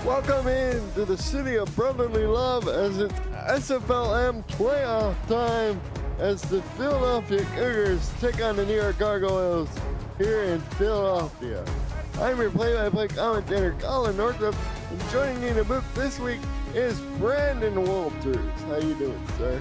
Welcome in to the city of brotherly love as it's SFLm playoff time as the Philadelphia Cougars take on the New York Gargoyles here in Philadelphia. I'm your play-by-play commentator, Colin Northup, and joining me in the booth this week is Brandon Walters. How you doing, sir?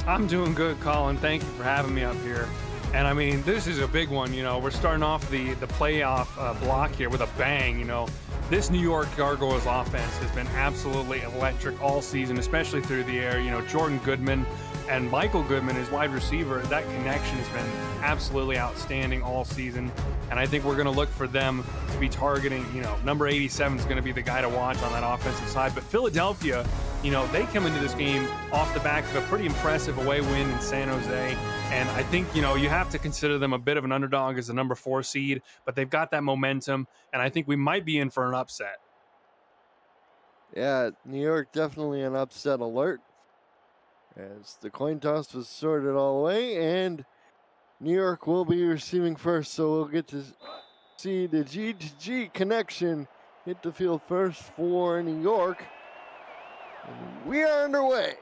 I'm doing good, Colin. Thank you for having me up here. And I mean, this is a big one. You know, we're starting off the playoff block here with a bang. You know, this New York Gargoyles offense has been absolutely electric all season, especially through the air. You know, Jordan Goodman and Michael Goodman, his wide receiver, that connection has been absolutely outstanding all season. And I think we're going to look for them to be targeting, you know, number 87 is going to be the guy to watch on that offensive side. But Philadelphia, you know, they come into this game off the back of a pretty impressive away win in San Jose. And I think, you know, you have to consider them a bit of an underdog as the number 4 seed, but they've got that momentum. And I think we might be in for an upset. Yeah, New York definitely an upset alert as the coin toss was sorted all the way, and New York will be receiving first, so we'll get to see the G2G connection hit the field first for New York. And we are underway.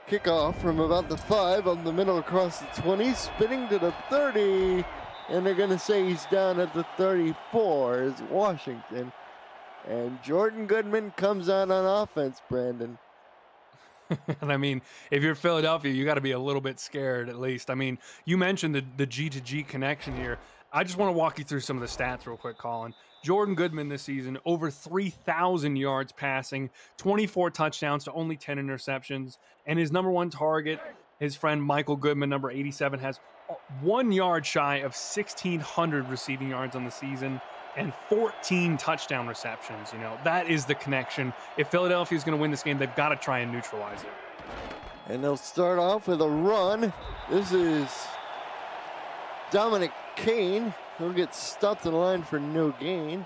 Kickoff from about the 5 on the middle across the 20, spinning to the 30, and they're going to say he's down at the 34 is Washington. And Jordan Goodman comes out on offense, Brandon. And I mean, if you're Philadelphia, you got to be a little bit scared at least. I mean, you mentioned the G2G connection here. I just want to walk you through some of the stats real quick, Colin. Jordan Goodman this season, over 3,000 yards passing, 24 touchdowns to only 10 interceptions. And his number 1 target, his friend Michael Goodman, number 87, has 1 yard shy of 1,600 receiving yards on the season and 14 touchdown receptions. You know, that is the connection. If Philadelphia is going to win this game, they've got to try and neutralize it. And they'll start off with a run. This is Dominic Kane. He'll get stopped in the line for no gain.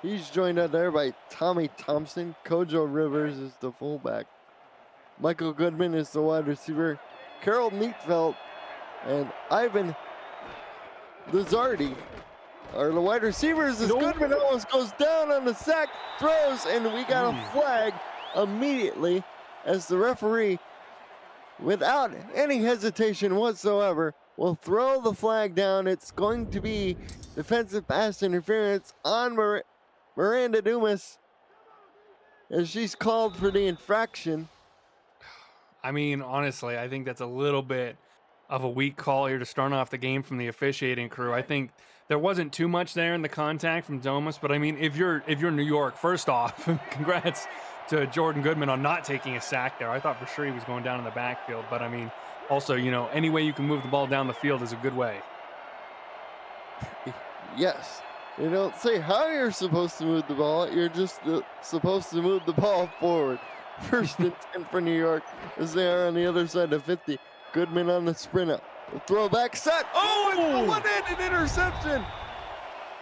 He's joined out there by Tommy Thompson. Kojo Rivers is the fullback. Michael Goodman is the wide receiver. Carol Neatfeld and Ivan Lizardi are the wide receivers as Goodman almost goes down on the sack, throws, and we got a flag immediately as the referee, without any hesitation whatsoever, will throw the flag down. It's going to be defensive pass interference on Miranda Dumas as she's called for the infraction. I mean, honestly, I think that's a little bit of a weak call here to start off the game from the officiating crew. I think there wasn't too much there in the contact from Domus, but I mean, if you're New York, first off, congrats to Jordan Goodman on not taking a sack there. I thought for sure he was going down in the backfield, but I mean, also, you know, any way you can move the ball down the field is a good way. Yes. They don't say how you're supposed to move the ball. You're just supposed to move the ball forward. First and 10 for New York as they are on the other side of 50. Goodman on the sprint up. The throwback set. Oh, it's a one-handed interception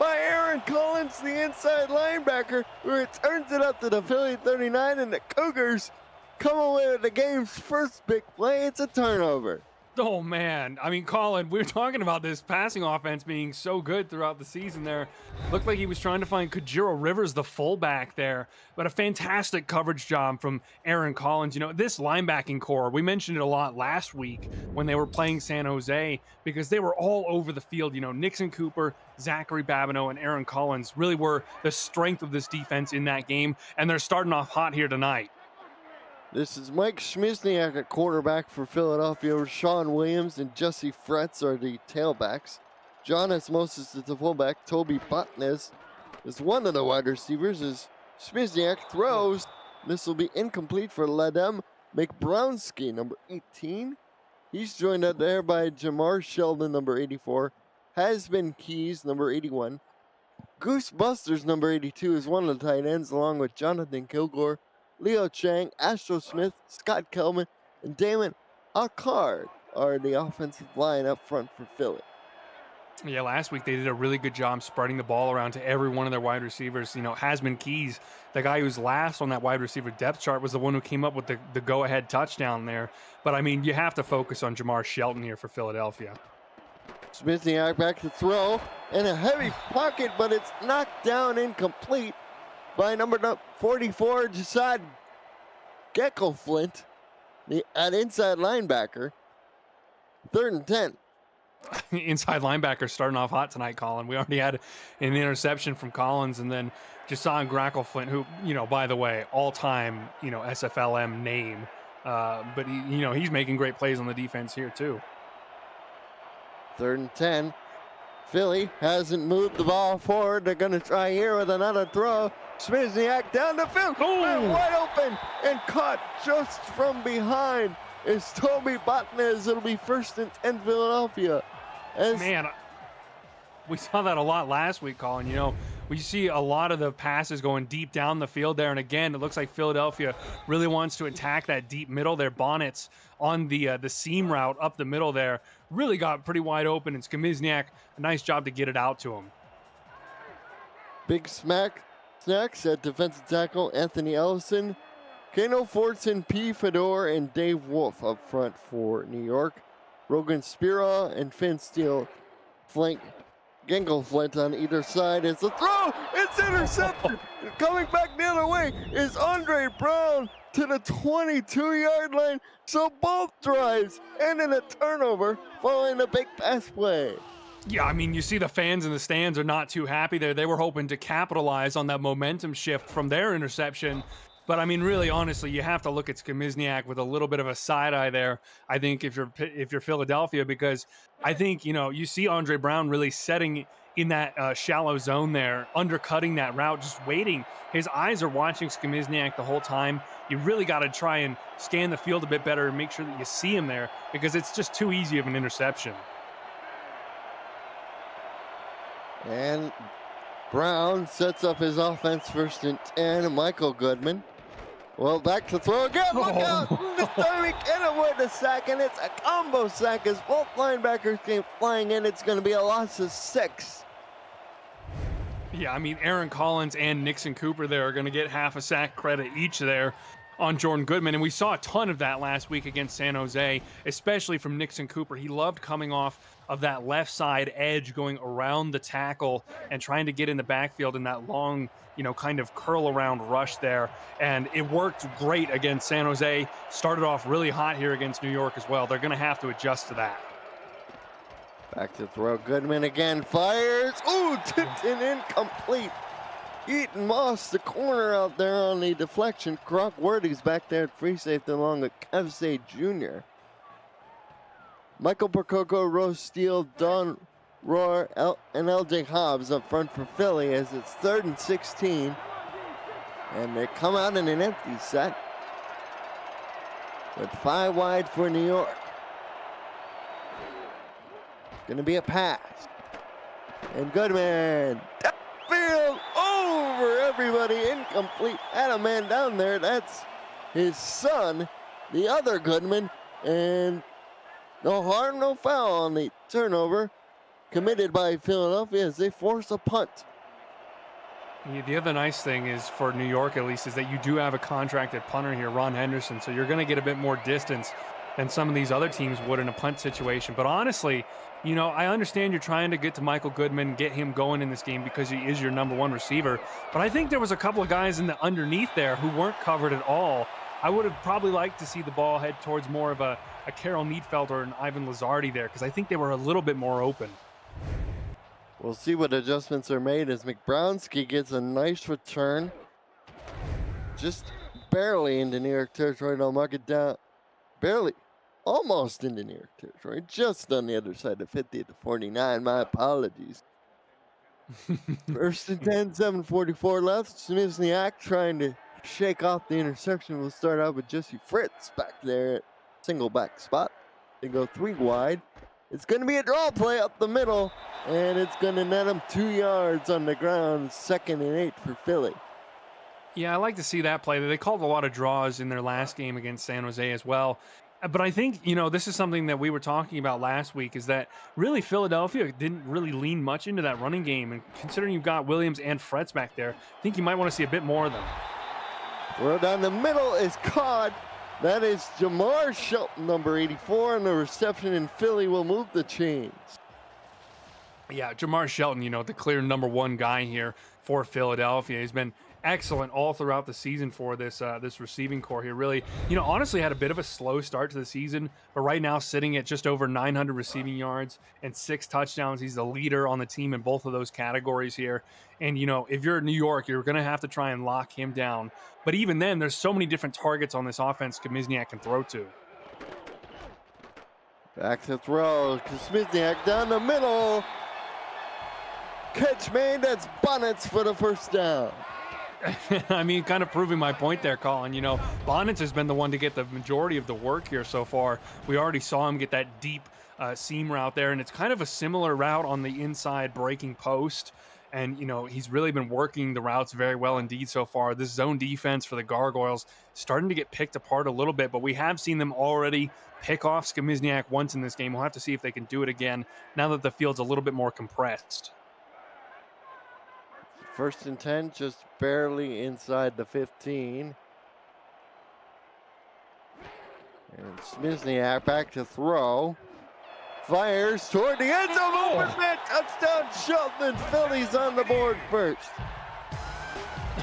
by Aaron Collins, the inside linebacker, who returns it up to the Philly 39, and the Cougars come away with the game's first big play. It's a turnover. Oh, man. I mean, Colin, we were talking about this passing offense being so good throughout the season there. Looked like he was trying to find Kajiro Rivers, the fullback there, but a fantastic coverage job from Aaron Collins. You know, this linebacking core, we mentioned it a lot last week when they were playing San Jose because they were all over the field. You know, Nixon Cooper, Zachary Babineau, and Aaron Collins really were the strength of this defense in that game, and they're starting off hot here tonight. This is Mike Schmizniak at quarterback for Philadelphia. Sean Williams and Jesse Fretz are the tailbacks. John Moses is the fullback. Toby Botnes is one of the wide receivers as Schmizniak throws. This will be incomplete for Ledem McBrownski, number 18. He's joined out there by Jamar Sheldon, number 84. Has-Been Keys, number 81. Goose Busters, number 82, is one of the tight ends, along with Jonathan Kilgore, Leo Chang, Astro Smith, Scott Kelman, and Damon Akard are the offensive line up front for Philly. Yeah, last week they did a really good job spreading the ball around to every one of their wide receivers. You know, Has-Been Keys, the guy who's last on that wide receiver depth chart, was the one who came up with the go-ahead touchdown there. But, I mean, you have to focus on Jamar Shelton here for Philadelphia. Smithniak back to throw, and a heavy pocket, but it's knocked down incomplete by number 44, Jasad Gecko-Flint, an inside linebacker. 3rd and 10. Inside linebacker starting off hot tonight, Colin. We already had an interception from Collins, and then Jason Grackleflint, who, by the way, all-time, SFLm name. But he's making great plays on the defense here too. 3rd and 10. Philly hasn't moved the ball forward. They're going to try here with another throw. Smithniak down the field, wide open, and caught just from behind is Toby Botnez. It'll be 1st and 10 Philadelphia. Man, we saw that a lot last week, Colin. We see a lot of the passes going deep down the field there. And again, it looks like Philadelphia really wants to attack that deep middle there. Bonnets on the seam route up the middle there really got pretty wide open. And Smithniak, a nice job to get it out to him. Big snacks at defensive tackle Anthony Ellison, Kano Fortson, P. Fedor, and Dave Wolf up front for New York. Rogan Spira and Finn Steele flank Gecko-Flint on either side. It's a throw. It's intercepted. Coming back the other way is Andre Brown to the 22-yard line. So both drives end in a turnover following a big pass play. Yeah, I mean, you see the fans in the stands are not too happy there. They were hoping to capitalize on that momentum shift from their interception. But I mean, really, honestly, you have to look at Smithniak with a little bit of a side eye there. I think if you're Philadelphia, because I think you see Andre Brown really setting in that shallow zone there, undercutting that route, just waiting. His eyes are watching Smithniak the whole time. You really got to try and scan the field a bit better and make sure that you see him there, because it's just too easy of an interception. And Brown sets up his offense 1st and 10. Michael Goodman. Well, back to throw again. Look out! This time he can avoid the sack, and it's a combo sack as both linebackers came flying in. It's going to be a loss of 6. Yeah, I mean, Aaron Collins and Nixon Cooper there are going to get half a sack credit each there on Jordan Goodman. And we saw a ton of that last week against San Jose, especially from Nixon Cooper. He loved coming off of that left side edge, going around the tackle and trying to get in the backfield in that long, kind of curl around rush there. And it worked great against San Jose. Started off really hot here against New York as well. They're going to have to adjust to that. Back to throw. Goodman again fires. Ooh, tipped and incomplete. Eaton Moss, the corner out there on the deflection. Croc Worthy's back there at free safety along with Kevsey Jr. Michael Percoco, Rose Steele, Don Rohr, and LJ Hobbs up front for Philly as it's 3rd and 16. And they come out in an empty set with 5 wide for New York. Going to be a pass. And Goodman, downfield, over everybody, incomplete. Had a man down there. That's his son, the other Goodman. And no harm, no foul on the turnover committed by Philadelphia as they force a punt. Yeah, the other nice thing is, for New York at least, is that you do have a contracted punter here, Ron Henderson, so you're going to get a bit more distance than some of these other teams would in a punt situation. But honestly, I understand you're trying to get to Michael Goodman, get him going in this game because he is your #1 receiver. But I think there was a couple of guys in the underneath there who weren't covered at all. I would have probably liked to see the ball head towards more of a Carol Needfeld or an Ivan Lazardi there, because I think they were a little bit more open. We'll see what adjustments are made as McBrownski gets a nice return. Just barely into New York territory. They'll mark it down. Barely. Almost into New York territory. Just on the other side of 50 at the 49. My apologies. 1st and 10, 7:44 left. Smithniak trying to shake off the interception. We'll start out with Jesse Fritz back there at single back spot. They go 3 wide. It's going to be a draw play up the middle, and it's going to net him 2 yards on the ground. 2nd and 8 for Philly. Yeah, I like to see that play. They called a lot of draws in their last game against San Jose as well. But I think, this is something that we were talking about last week, is that really Philadelphia didn't really lean much into that running game. And considering you've got Williams and Fretz back there, I think you might want to see a bit more of them. Throw down the middle is caught. That is Jamar Shelton, number 84, and the reception in Philly will move the chains. Yeah, Jamar Shelton, the clear number one guy here for Philadelphia. He's been excellent all throughout the season for this receiving core here. Really, honestly had a bit of a slow start to the season, but right now sitting at just over 900 receiving yards and 6 touchdowns. He's the leader on the team in both of those categories here. And if you're in New York, you're going to have to try and lock him down. But even then, there's so many different targets on this offense Kmizniak can throw to. Back to throw. Kmizniak down the middle. Catch made. That's Bonnets for the first down. I mean, kind of proving my point there, Colin. Bonnets has been the one to get the majority of the work here so far. We already saw him get that deep seam route there, and it's kind of a similar route on the inside breaking post. And, he's really been working the routes very well indeed so far. This zone defense for the Gargoyles starting to get picked apart a little bit, but we have seen them already pick off Kmizniak once in this game. We'll have to see if they can do it again now that the field's a little bit more compressed. 1st and 10, just barely inside the 15. And Kmizniak back to throw. Fires toward the end zone. Open man, touchdown Shelton, and Phillies on the board first.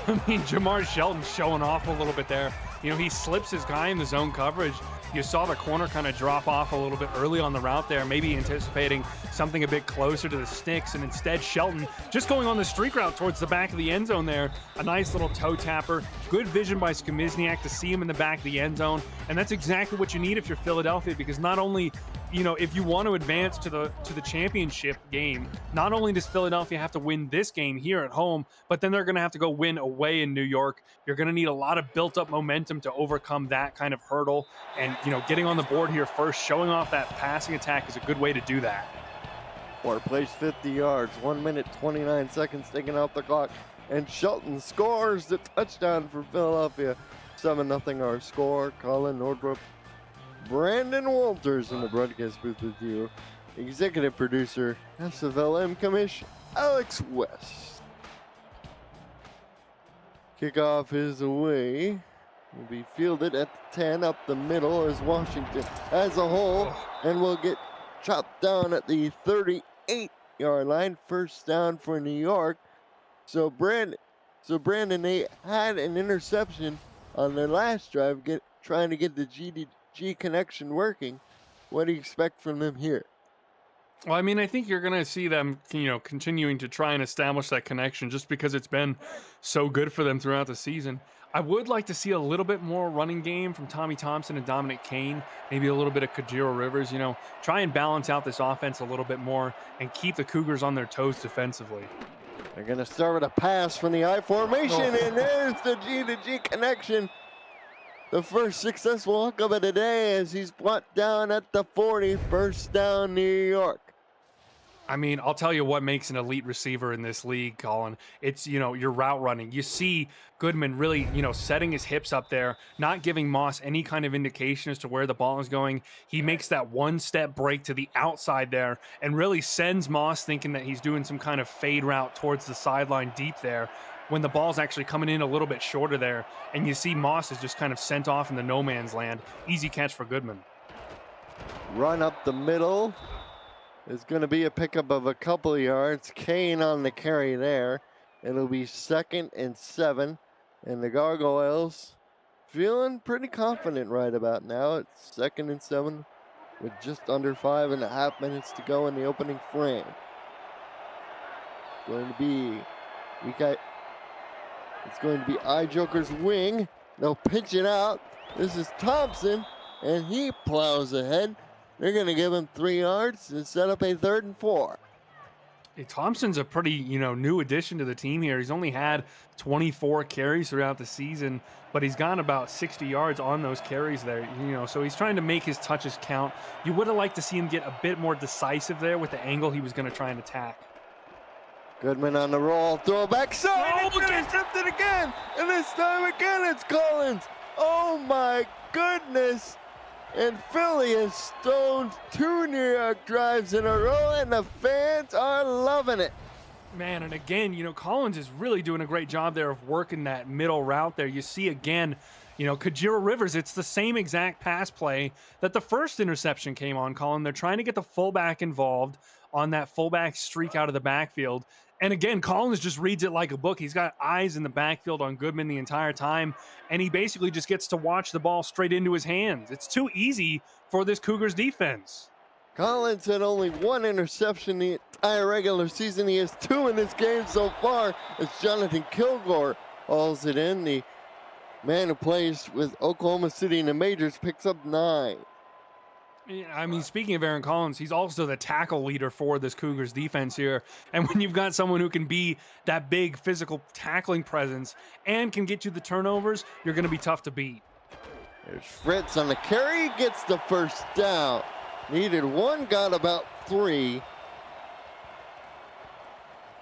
I mean, Jamar Shelton showing off a little bit there. He slips his guy in the zone coverage. You saw the corner kind of drop off a little bit early on the route there, maybe anticipating something a bit closer to the sticks, and instead Shelton just going on the streak route towards the back of the end zone there. A nice little toe tapper. Good vision by Kmizniak to see him in the back of the end zone, and that's exactly what you need if you're Philadelphia, because not only if you want to advance to the championship game, not only does Philadelphia have to win this game here at home, but then they're going to have to go win away in New York. You're going to need a lot of built-up momentum to overcome that kind of hurdle. And, getting on the board here first, showing off that passing attack is a good way to do that. Quarter plays 50 yards, 1 minute, 29 seconds taken out the clock. And Shelton scores the touchdown for Philadelphia. 7-0 our score. Colin Nordrup, Brandon Walters in the broadcast booth with you. Executive producer, SFLm commish, Alex West. Kickoff is away. Will be fielded at the 10, up the middle as Washington as a whole, and will get chopped down at the 38-yard line. First down for New York. So Brandon, they had an interception on their last drive, trying to get the G connection working. What do you expect from them here? Well, I mean, I think you're going to see them, continuing to try and establish that connection just because it's been so good for them throughout the season. I would like to see a little bit more running game from Tommy Thompson and Dominic Kane, maybe a little bit of Kajiro Rivers, try and balance out this offense a little bit more and keep the Cougars on their toes defensively. They're going to start with a pass from the I formation, and there's the G connection. The first successful hookup of the day as he's brought down at the 40. First down, New York. I mean, I'll tell you what makes an elite receiver in this league, Colin. It's, your route running. You see Goodman really, setting his hips up there, not giving Moss any kind of indication as to where the ball is going. He makes that one-step break to the outside there and really sends Moss thinking that he's doing some kind of fade route towards the sideline deep there, when the ball's actually coming in a little bit shorter there. And you see Moss is just kind of sent off in the no man's land. Easy catch for Goodman. Run up the middle. Is going to be a pickup of a couple of yards. Kane on the carry there. It'll be 2nd and 7. And the Gargoyles feeling pretty confident right about now. It's 2nd and 7 with just under 5.5 minutes to go in the opening frame. It's going to be I Joker's wing. They'll pitch it out. This is Thompson, and he plows ahead. They're going to give him 3 yards and set up a 3rd and 4. Hey, Thompson's a pretty, new addition to the team here. He's only had 24 carries throughout the season, but he's gotten about 60 yards on those carries there, so he's trying to make his touches count. You would have liked to see him get a bit more decisive there with the angle he was going to try and attack. Goodman on the roll, throw back side, intercepted again, and this time again it's Collins. Oh my goodness. And Philly has stoned 2 New York drives in a row, and the fans are loving it. Man, and again, Collins is really doing a great job there of working that middle route there. You see again, Kajiro Rivers, it's the same exact pass play that the first interception came on, Colin. They're trying to get the fullback involved on that fullback streak out of the backfield. And again, Collins just reads it like a book. He's got eyes in the backfield on Goodman the entire time, and he basically just gets to watch the ball straight into his hands. It's too easy for this Cougars defense. Collins had only 1 interception the entire regular season. He has 2 in this game so far as Jonathan Kilgore hauls it in. The man who plays with Oklahoma City in the majors picks up 9. I mean, speaking of Aaron Collins, he's also the tackle leader for this Cougars defense here. And when you've got someone who can be that big physical tackling presence and can get you the turnovers, you're going to be tough to beat. There's Fritz on the carry, gets the first down. Needed 1, got about 3.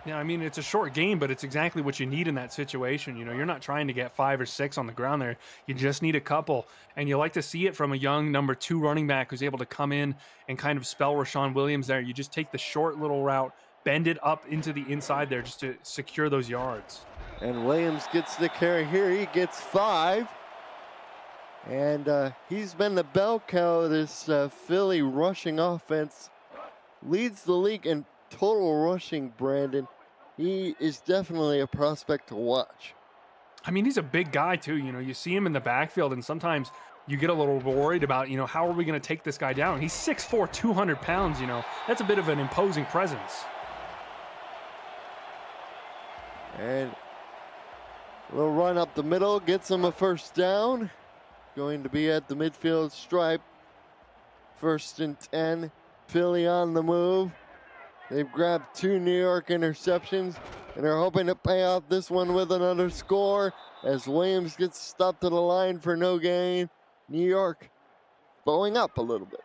Yeah, I mean, it's a short game, but it's exactly what you need in that situation. You know, you're not trying to get 5 or 6 on the ground there. You just need a couple. And you like to see it from a young number 2 running back who's able to come in and kind of spell Rashawn Williams there. You just take the short little route, bend it up into the inside there just to secure those yards. And Williams gets the carry here. He gets 5. And he's been the bell cow of this Philly rushing offense. Leads the league in total rushing, Brandon. He is definitely a prospect to watch. I mean, he's a big guy too. You know, you see him in the backfield and sometimes you get a little worried about, you know, how are we going to take this guy down? He's 6'4", 200 pounds, you know. That's a bit of an imposing presence. And a little run up the middle gets him a first down. Going to be at the midfield stripe. 1st and 10. Philly on the move. They've grabbed 2 New York interceptions and are hoping to pay off this one with another score as Williams gets stopped at the line for no gain. New York blowing up a little bit.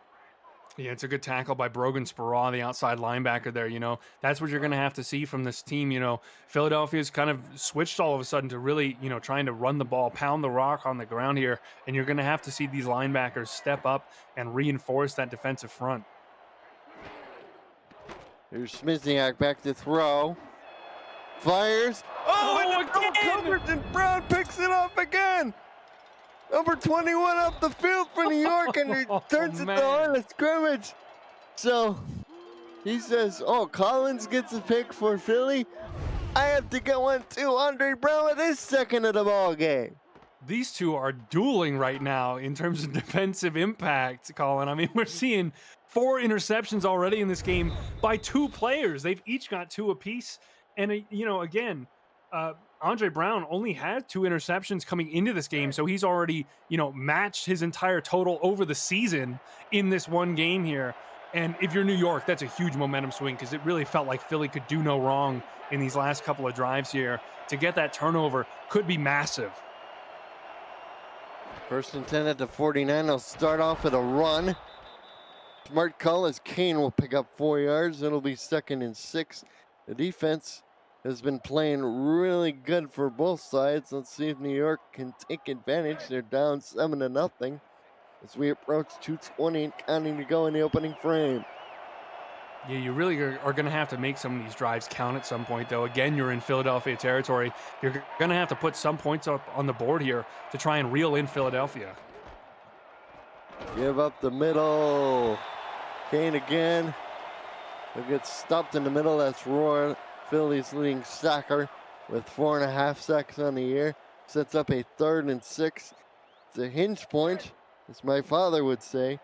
Yeah, it's a good tackle by Brogan Speraw, the outside linebacker there. You know, that's what you're going to have to see from this team. You know, Philadelphia's kind of switched all of a sudden to really, you know, trying to run the ball, pound the rock on the ground here. And you're going to have to see these linebackers step up and reinforce that defensive front. Here's Smizniak back to throw. Fires. Oh, and coverage, and Brown picks it up again. Number 21 up the field for New York, and he turns it to the line of scrimmage. So he says, oh, Collins gets a pick for Philly. I have to get one too. Andre Brown with his 2nd of the ball game. These two are dueling right now in terms of defensive impact, Colin. I mean, we're seeing 4 interceptions already in this game by 2 players. They've each got 2 apiece. And, you know, again, Andre Brown only had 2 interceptions coming into this game. So he's already, you know, matched his entire total over the season in this one game here. And if you're New York, that's a huge momentum swing because it really felt like Philly could do no wrong in these last couple of drives here. To get that turnover could be massive. 1st and 10 at the 49. They'll start off with a run. Smart call as Kane will pick up 4 yards. It'll be 2nd and 6. The defense has been playing really good for both sides. Let's see if New York can take advantage. They're down 7-0 as we approach 2:20 and counting to go in the opening frame. Yeah, you really are going to have to make some of these drives count at some point, though. Again, you're in Philadelphia territory. You're going to have to put some points up on the board here to try and reel in Philadelphia. Give up the middle. Kane again. He'll get stopped in the middle. That's Roy, Philly's leading sacker, with 4.5 sacks on the year. Sets up a 3rd and 6. It's a hinge point, as my father would say.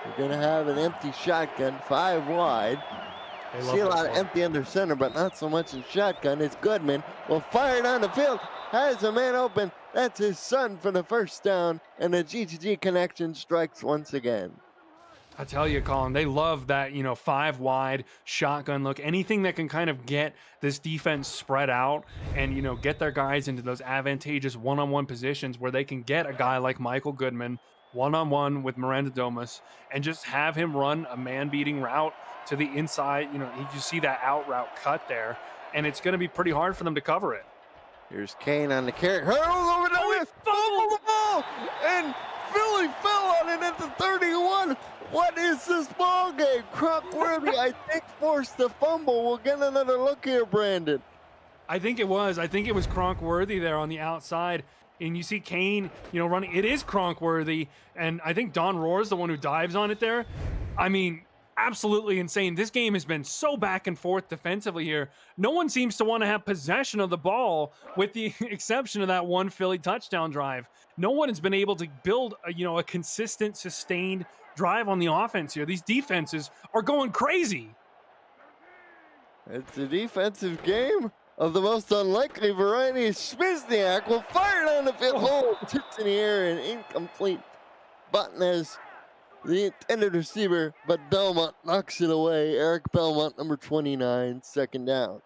We're going to have an empty shotgun, 5 wide. See a lot of empty under center, but not so much in shotgun. It's Goodman. Will fire down the field. Has a man open. That's his son for the first down. And the G2G connection strikes once again. I tell you, Colin, they love that, you know, 5 wide shotgun look. Anything that can kind of get this defense spread out and, you know, get their guys into those advantageous one-on-one positions where they can get a guy like Michael Goodman one-on-one with Miranda Domus and just have him run a man-beating route to the inside. You know, you see that out route cut there, and it's going to be pretty hard for them to cover it. Here's Kane on the carry. Hurls over the left. Fumble the ball. And Philly fell on it at the 31. What is this ball game? Crockworthy, I think, forced the fumble. We'll get another look here, Brandon. I think it was Cronkworthy there on the outside. and you see Kane, running. It is Kronk worthy, and I think Don Rohr's the one who dives on it there. I mean, absolutely insane. This game has been so back and forth defensively here. No one seems to want to have possession of the ball, with the exception of that one Philly touchdown drive. No one has been able to build a consistent, sustained drive on the offense here. These defenses are going crazy. It's a defensive game of the most unlikely variety. Smizniak will fire down the field. Oh, tips in the air and incomplete. Botnez, the intended receiver, but Belmont knocks it away. Eric Belmont, number 29, second down.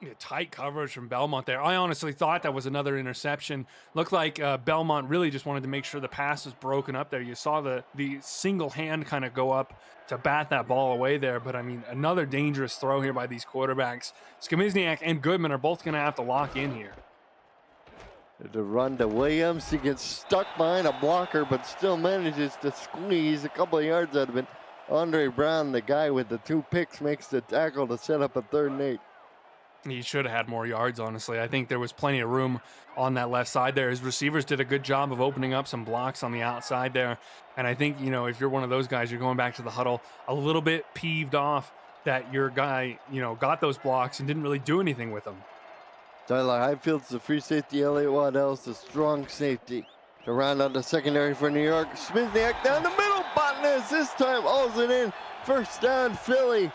Yeah, tight coverage from Belmont there. I honestly thought that was another interception. Looked like Belmont really just wanted to make sure the pass was broken up there. You saw the single hand kind of go up to bat that ball away there. But I mean, another dangerous throw here by these quarterbacks. Skamizniak and Goodman are both going to have to lock in here. The run to Williams. He gets stuck behind a blocker, but still manages to squeeze a couple of yards out of it. Andre Brown, the guy with the 2 picks, makes the tackle to set up a 3rd and 8. He should have had more yards, honestly. I think there was plenty of room on that left side there. His receivers did a good job of opening up some blocks on the outside there. And I think, if you're one of those guys, you're going back to the huddle a little bit peeved off that your guy, got those blocks and didn't really do anything with them. Tyler Highfield's the free safety. Elliott Waddell's the strong safety. To round out the secondary for New York, Smizniak down the middle. Botnez this time hauls it in. First down, Philly.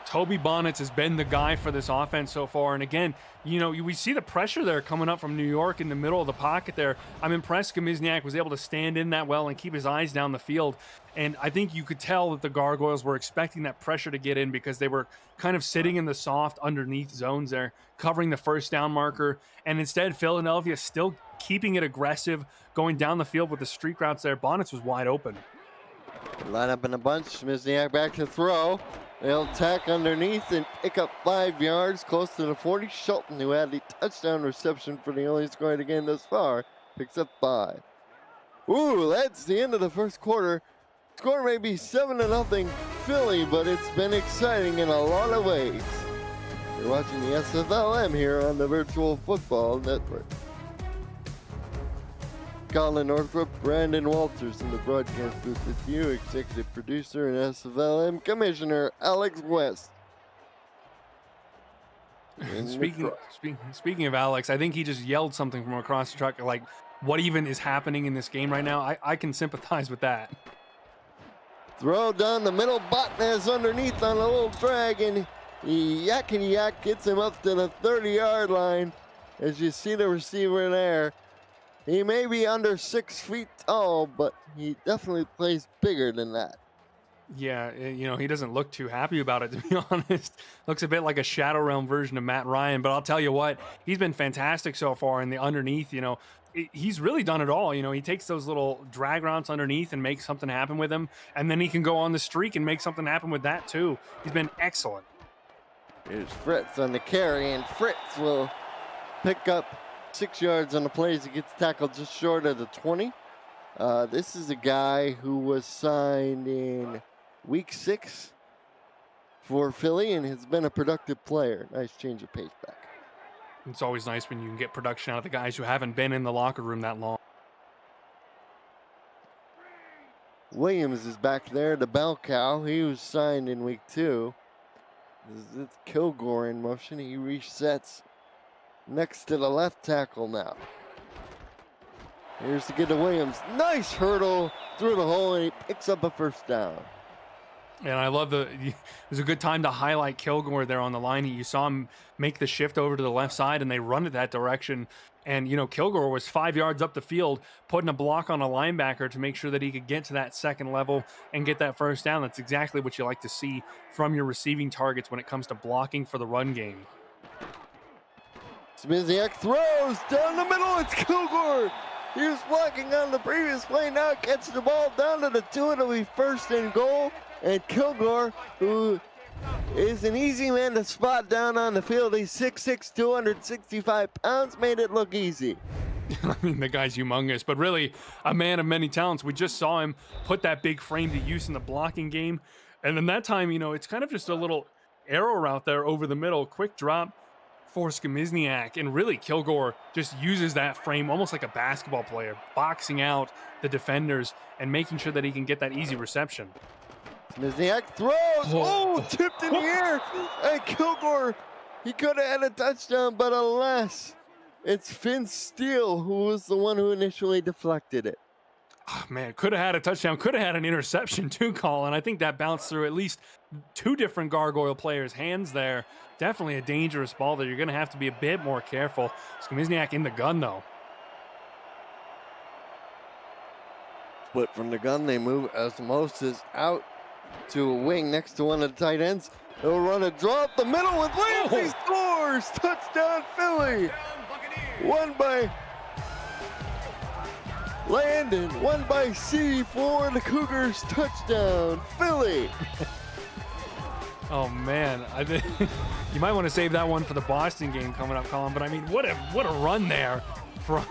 Toby Bonnets has been the guy for this offense so far. And again, we see the pressure there coming up from New York in the middle of the pocket there. I'm impressed Skamizniak was able to stand in that well and keep his eyes down the field. And I think you could tell that the Gargoyles were expecting that pressure to get in, because they were kind of sitting in the soft underneath zones there, covering the first down marker. And instead, Philadelphia still keeping it aggressive, going down the field with the streak routes there. Bonnets was wide open. Line up in a bunch. Smizniak back to throw. They'll tack underneath and pick up 5 yards, close to the 40. Shelton, who had the touchdown reception for the only score of the game thus far, picks up 5. Ooh, that's the end of the first quarter. Score may be 7-0 Philly, but it's been exciting in a lot of ways. You're watching the SFLm here on the Virtual Football Network. Colin Northrup, Brandon Walters in the broadcast booth with you, executive producer and SFLm Commissioner Alex West. Speaking of Alex, I think he just yelled something from across the truck, like, what even is happening in this game right now? I can sympathize with that. Throw down the middle, Botnez underneath on a little drag, and Yak gets him up to the 30-yard line. As you see the receiver there. He may be under 6 feet tall, but he definitely plays bigger than that. Yeah, he doesn't look too happy about it, to be honest. Looks a bit like a Shadow Realm version of Matt Ryan, but I'll tell you what, he's been fantastic so far in the underneath. He's really done it all. He takes those little drag routes underneath and makes something happen with them, and then he can go on the streak and make something happen with that too. He's been excellent. Here's Fritz on the carry, and Fritz will pick up 6 yards on the play as he gets tackled just short of the 20. This is a guy who was signed in week 6 for Philly and has been a productive player. Nice change of pace back. It's always nice when you can get production out of the guys who haven't been in the locker room that long. Williams is back there, the bell cow. He was signed in week 2. It's Kilgore in motion. He resets next to the left tackle now. Here's to get to Williams. Nice hurdle through the hole, and he picks up a first down. And I love it was a good time to highlight Kilgore there on the line. You saw him make the shift over to the left side, and they run it that direction. And, Kilgore was 5 yards up the field, putting a block on a linebacker to make sure that he could get to that second level and get that first down. That's exactly what you like to see from your receiving targets when it comes to blocking for the run game. Smizniak throws down the middle. It's Kilgore. He was blocking on the previous play. Now catches the ball down to the 2. It'll be first and goal. And Kilgore, who is an easy man to spot down on the field. He's 6'6", 265 pounds. Made it look easy. I mean, the guy's humongous, but really a man of many talents. We just saw him put that big frame to use in the blocking game. And then that time, it's kind of just a little arrow route there over the middle. Quick drop, for Skimizniak, and really Kilgore just uses that frame almost like a basketball player, boxing out the defenders and making sure that he can get that easy reception. Smizniak throws. Oh, tipped in the air. And Kilgore, he could have had a touchdown, but alas, it's Finn Steele who was the one who initially deflected it. Oh, man, could have had a touchdown, could have had an interception too, Colin. I think that bounced through at least two different Gargoyle players' hands there. Definitely a dangerous ball that you're going to have to be a bit more careful. Skimizniak in the gun, though. Split from the gun, they move Osmosis out to a wing next to one of the tight ends. They'll run a draw up the middle with Williams. He scores! Touchdown, Philly! One by Landon, one by C for the Cougars. Touchdown, Philly! Oh man, I think you might want to save that one for the Boston game coming up, Colin. But I mean, what a run there from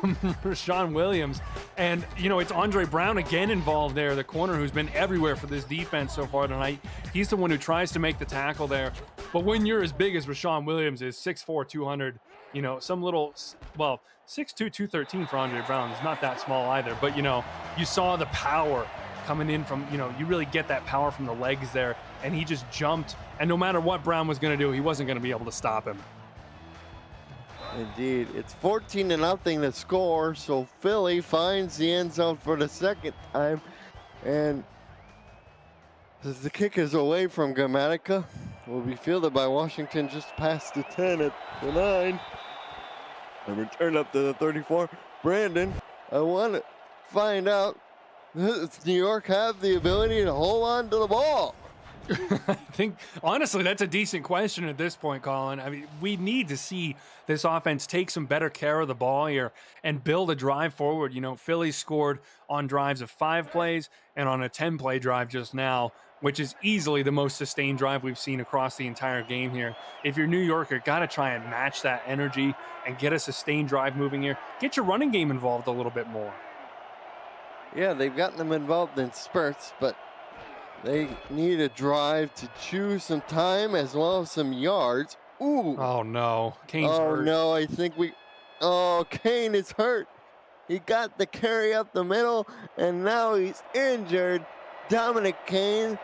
Rashawn Williams. And you know, it's Andre Brown again involved there, the corner who's been everywhere for this defense so far tonight. He's the one who tries to make the tackle there. But when you're as big as Rashawn Williams is, 6'4", 200, you know, some little, well, 6'2", 213 for Andre Brown is not that small either. But you know, you saw the power coming in from, you know, you really get that power from the legs there, and he just jumped, and no matter what Brown was going to do, he wasn't going to be able to stop him. Indeed, it's 14-0 to score, so Philly finds the end zone for the second time, and as the kick is away from Gramatica, will be fielded by Washington just past the 10 at the 9, and return up to the 34. Brandon, I want to find out, does New York have the ability to hold on to the ball? I think, honestly, that's a decent question at this point, Colin. I mean, we need to see this offense take some better care of the ball here and build a drive forward. You know, Philly scored on drives of 5 plays and on a 10-play drive just now, which is easily the most sustained drive we've seen across the entire game here. If you're New York, you've got to try and match that energy and get a sustained drive moving here. Get your running game involved a little bit more. Yeah, they've gotten them involved in spurts, but they need a drive to chew some time as well as some yards. Ooh. Oh, no. Kane's hurt. Oh, no, I think Kane is hurt. He got the carry up the middle, and now he's injured. Dominic Kane.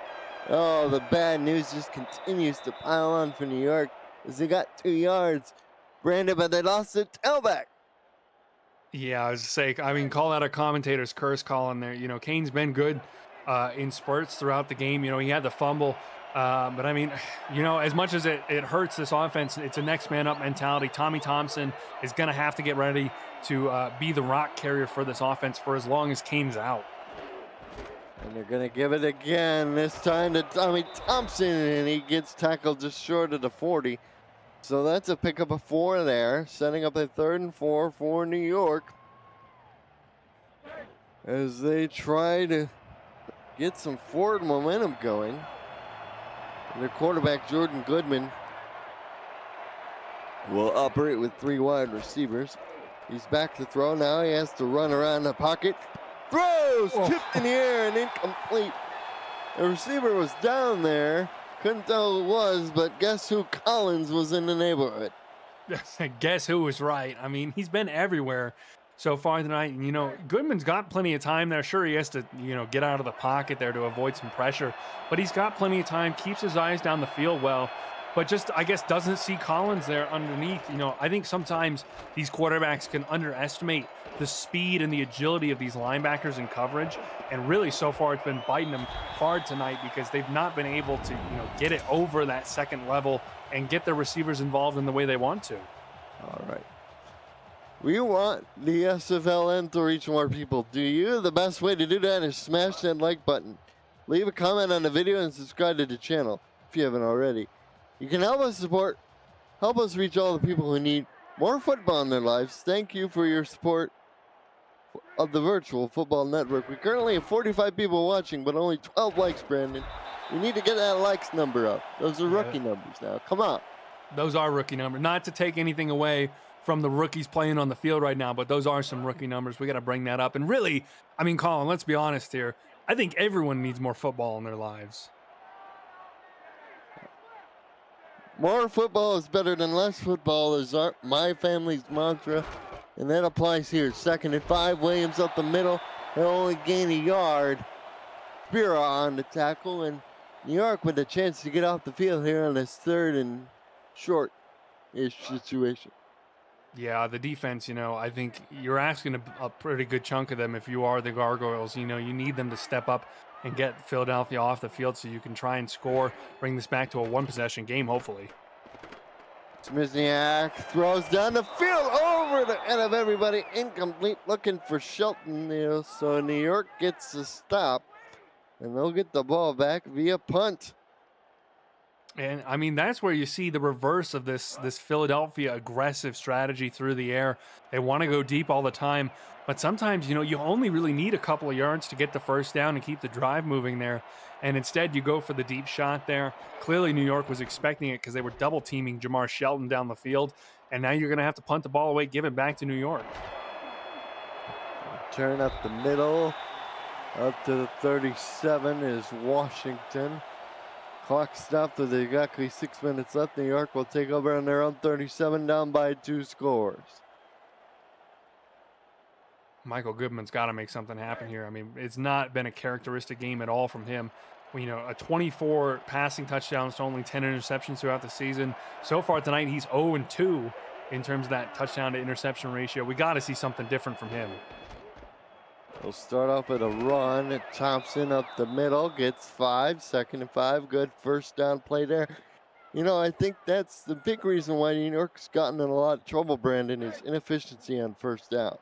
Oh, the bad news just continues to pile on for New York as they got 2 yards. Brandon, but they lost the tailback. Yeah, I was saying, I mean, call that a commentator's curse, Colin, there. You know, Kane's been good in spurts throughout the game. You know, he had the fumble. But, I mean, you know, as much as it hurts this offense, it's a next man up mentality. Tommy Thompson is going to have to get ready to be the rock carrier for this offense for as long as Kane's out. And they're going to give it again, this time to Tommy Thompson, and he gets tackled just short of the 40. So that's a pickup of 4 there, setting up a 3rd and 4 for New York as they try to get some forward momentum going. Their quarterback, Jordan Goodman, will operate with 3 wide receivers. He's back to throw now. He has to run around the pocket. Throws! Tipped in the air and incomplete. The receiver was down there. Couldn't tell who it was, but guess who? Collins was in the neighborhood. Guess who was right? I mean, he's been everywhere so far tonight. And, you know, Goodman's got plenty of time there. Sure, he has to, you know, get out of the pocket there to avoid some pressure. But he's got plenty of time, keeps his eyes down the field well. But just, I guess, doesn't see Collins there underneath. You know, I think sometimes these quarterbacks can underestimate the speed and the agility of these linebackers in coverage. And really, so far, it's been biting them hard tonight because they've not been able to, you know, get it over that second level and get their receivers involved in the way they want to. All right. We want the SFLm to reach more people. Do you? The best way to do that is smash that like button. Leave a comment on the video and subscribe to the channel if you haven't already. You can help us help us reach all the people who need more football in their lives. Thank you for your support of the Virtual Football Network. We currently have 45 people watching, but only 12 likes, Brandon. We need to get that likes number up. Those are rookie numbers now. Come on. Those are rookie numbers. Not to take anything away from the rookies playing on the field right now, but those are some rookie numbers. We got to bring that up. And really, I mean, Colin, let's be honest here. I think everyone needs more football in their lives. More football is better than less football is my family's mantra, and that applies here. 2nd and 5, Williams up the middle. They'll only gain a yard. Spira on the tackle, and New York with a chance to get off the field here on this 3rd and short-ish situation. Yeah, the defense, I think you're asking a pretty good chunk of them if you are the Gargoyles. You need them to step up and get Philadelphia off the field so you can try and score, bring this back to a one-possession game, hopefully. Smizniak throws down the field over the head of everybody. Incomplete, looking for Shelton. So New York gets the stop, and they'll get the ball back via punt. And I mean, that's where you see the reverse of this Philadelphia aggressive strategy through the air. They want to go deep all the time, but sometimes, you only really need a couple of yards to get the first down and keep the drive moving there. And instead, you go for the deep shot there. Clearly, New York was expecting it because they were double teaming Jamar Shelton down the field. And now you're going to have to punt the ball away, give it back to New York. Turn up the middle. Up to the 37 is Washington. Clock stopped with exactly 6 minutes left. New York will take over on their own 37, down by 2 scores. Michael Goodman's got to make something happen here. I mean, it's not been a characteristic game at all from him. A 24 passing touchdowns to only 10 interceptions throughout the season. So far tonight, he's 0-2 in terms of that touchdown to interception ratio. We got to see something different from him. We'll start off with a run. Thompson up the middle, gets 5, 2nd and 5. Good first down play there. I think that's the big reason why New York's gotten in a lot of trouble, Brandon, is inefficiency on first down.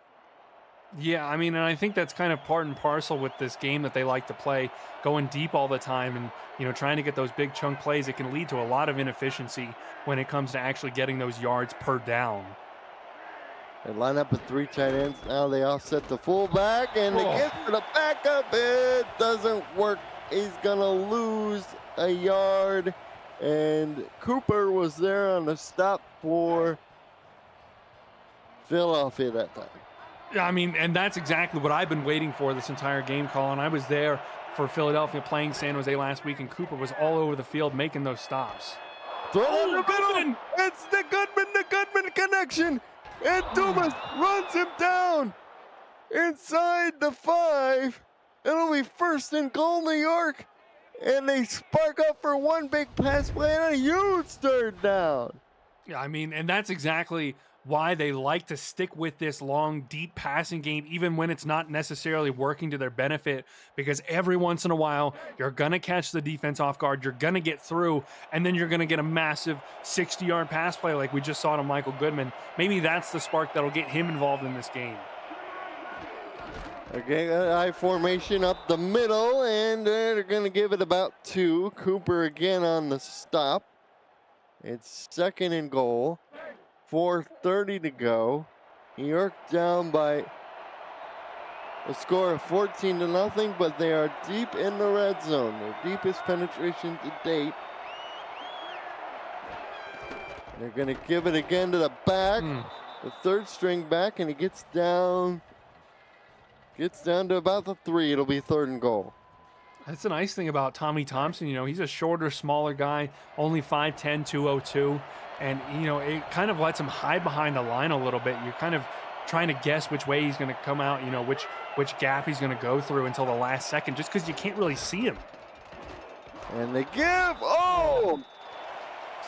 Yeah, I mean, and I think that's kind of part and parcel with this game that they like to play, going deep all the time and, trying to get those big chunk plays. It can lead to a lot of inefficiency when it comes to actually getting those yards per down. They line up with 3 tight ends. Now they offset the fullback, and they get for the backup. It doesn't work. He's going to lose a yard. And Cooper was there on the stop for Philadelphia that time. Yeah, I mean, and that's exactly what I've been waiting for this entire game, Colin. I was there for Philadelphia playing San Jose last week, and Cooper was all over the field making those stops. Throw in the middle. It's the Goodman connection. And Dumas runs him down inside the 5. It'll be 1st and goal, New York. And they spark up for one big pass play and a huge 3rd down. Yeah, I mean, and that's exactly why they like to stick with this long, deep passing game, even when it's not necessarily working to their benefit, because every once in a while, you're going to catch the defense off guard, you're going to get through, and then you're going to get a massive 60-yard pass play like we just saw to Michael Goodman. Maybe that's the spark that'll get him involved in this game. Okay, I formation up the middle, and they're going to give it about 2. Cooper again on the stop. It's 2nd and goal. 4:30 to go. New York down by a score of 14-0, but they are deep in the red zone. Their deepest penetration to date. They're going to give it again to the back, the 3rd string back, and he gets down to about the 3. It'll be 3rd and goal. That's the nice thing about Tommy Thompson. He's a shorter, smaller guy, only 5'10", 202. And, it kind of lets him hide behind the line a little bit. You're kind of trying to guess which way he's going to come out, which gap he's going to go through until the last second, just because you can't really see him. And they give.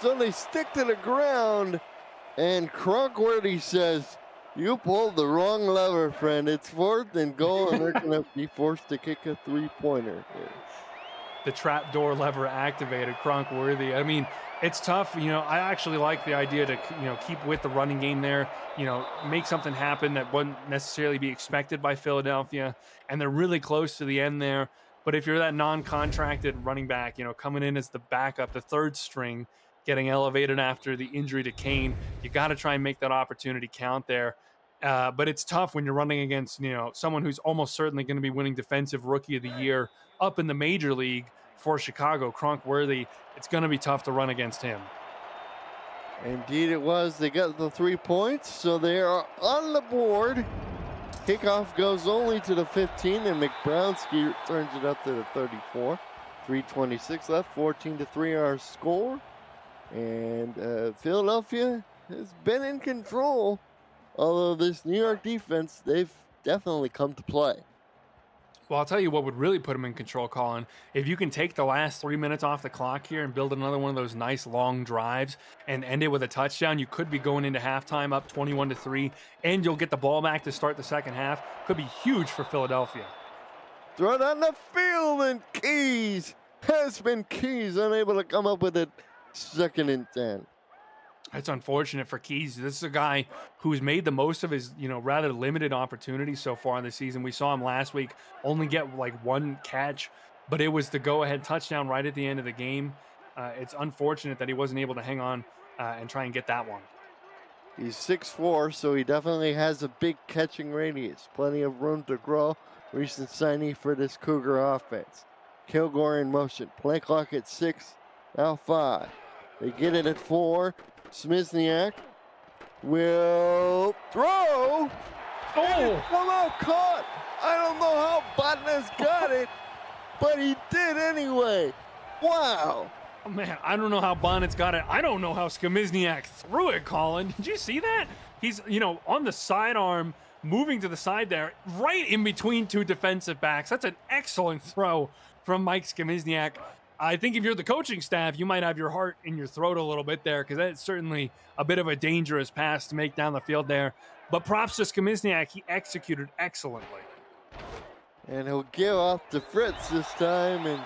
So they stick to the ground. And Cronkworthy says, "You pulled the wrong lever, friend. It's 4th and goal, and they're going to be forced to kick a 3-pointer here." The trapdoor lever activated, Cronkworthy. I mean, it's tough. I actually like the idea to, keep with the running game there, make something happen that wouldn't necessarily be expected by Philadelphia. And they're really close to the end there. But if you're that non-contracted running back, coming in as the backup, the 3rd string, getting elevated after the injury to Kane, you got to try and make that opportunity count there. But it's tough when you're running against, someone who's almost certainly going to be winning Defensive Rookie of the Year up in the Major League for Chicago, Cronkworthy. It's going to be tough to run against him. Indeed it was. They got the 3 points, so they are on the board. Kickoff goes only to the 15, and McBrownski turns it up to the 34. 3:26 left, 14-3 our score. And Philadelphia has been in control, although this New York defense, they've definitely come to play. Well, I'll tell you what would really put him in control, Colin. If you can take the last 3 minutes off the clock here and build another one of those nice long drives and end it with a touchdown, you could be going into halftime up 21-3, and you'll get the ball back to start the second half. Could be huge for Philadelphia. Throw it on the field, and Keys has been unable to come up with it. 2nd and 10. It's unfortunate for Keys. This is a guy who's made the most of his, rather limited opportunities so far in the season. We saw him last week only get like 1 catch, but it was the go-ahead touchdown right at the end of the game. It's unfortunate that he wasn't able to hang on and try and get that one. He's 6'4", so he definitely has a big catching radius. Plenty of room to grow. Recent signee for this Cougar offense. Kilgore in motion. Play clock at 6, now 5. They get it at 4. Smizniak will throw. Oh! Come out caught. I don't know how Botnas got it, but he did anyway. Wow. Oh, man, I don't know how Bonnet's got it. I don't know how Skamizniak threw it, Colin. Did you see that? He's, on the sidearm, moving to the side there, right in between 2 defensive backs. That's an excellent throw from Mike Skamizniak. I think if you're the coaching staff, you might have your heart in your throat a little bit there, because that's certainly a bit of a dangerous pass to make down the field there. But props to Skamizniak. He executed excellently. And he'll give off to Fritz this time, and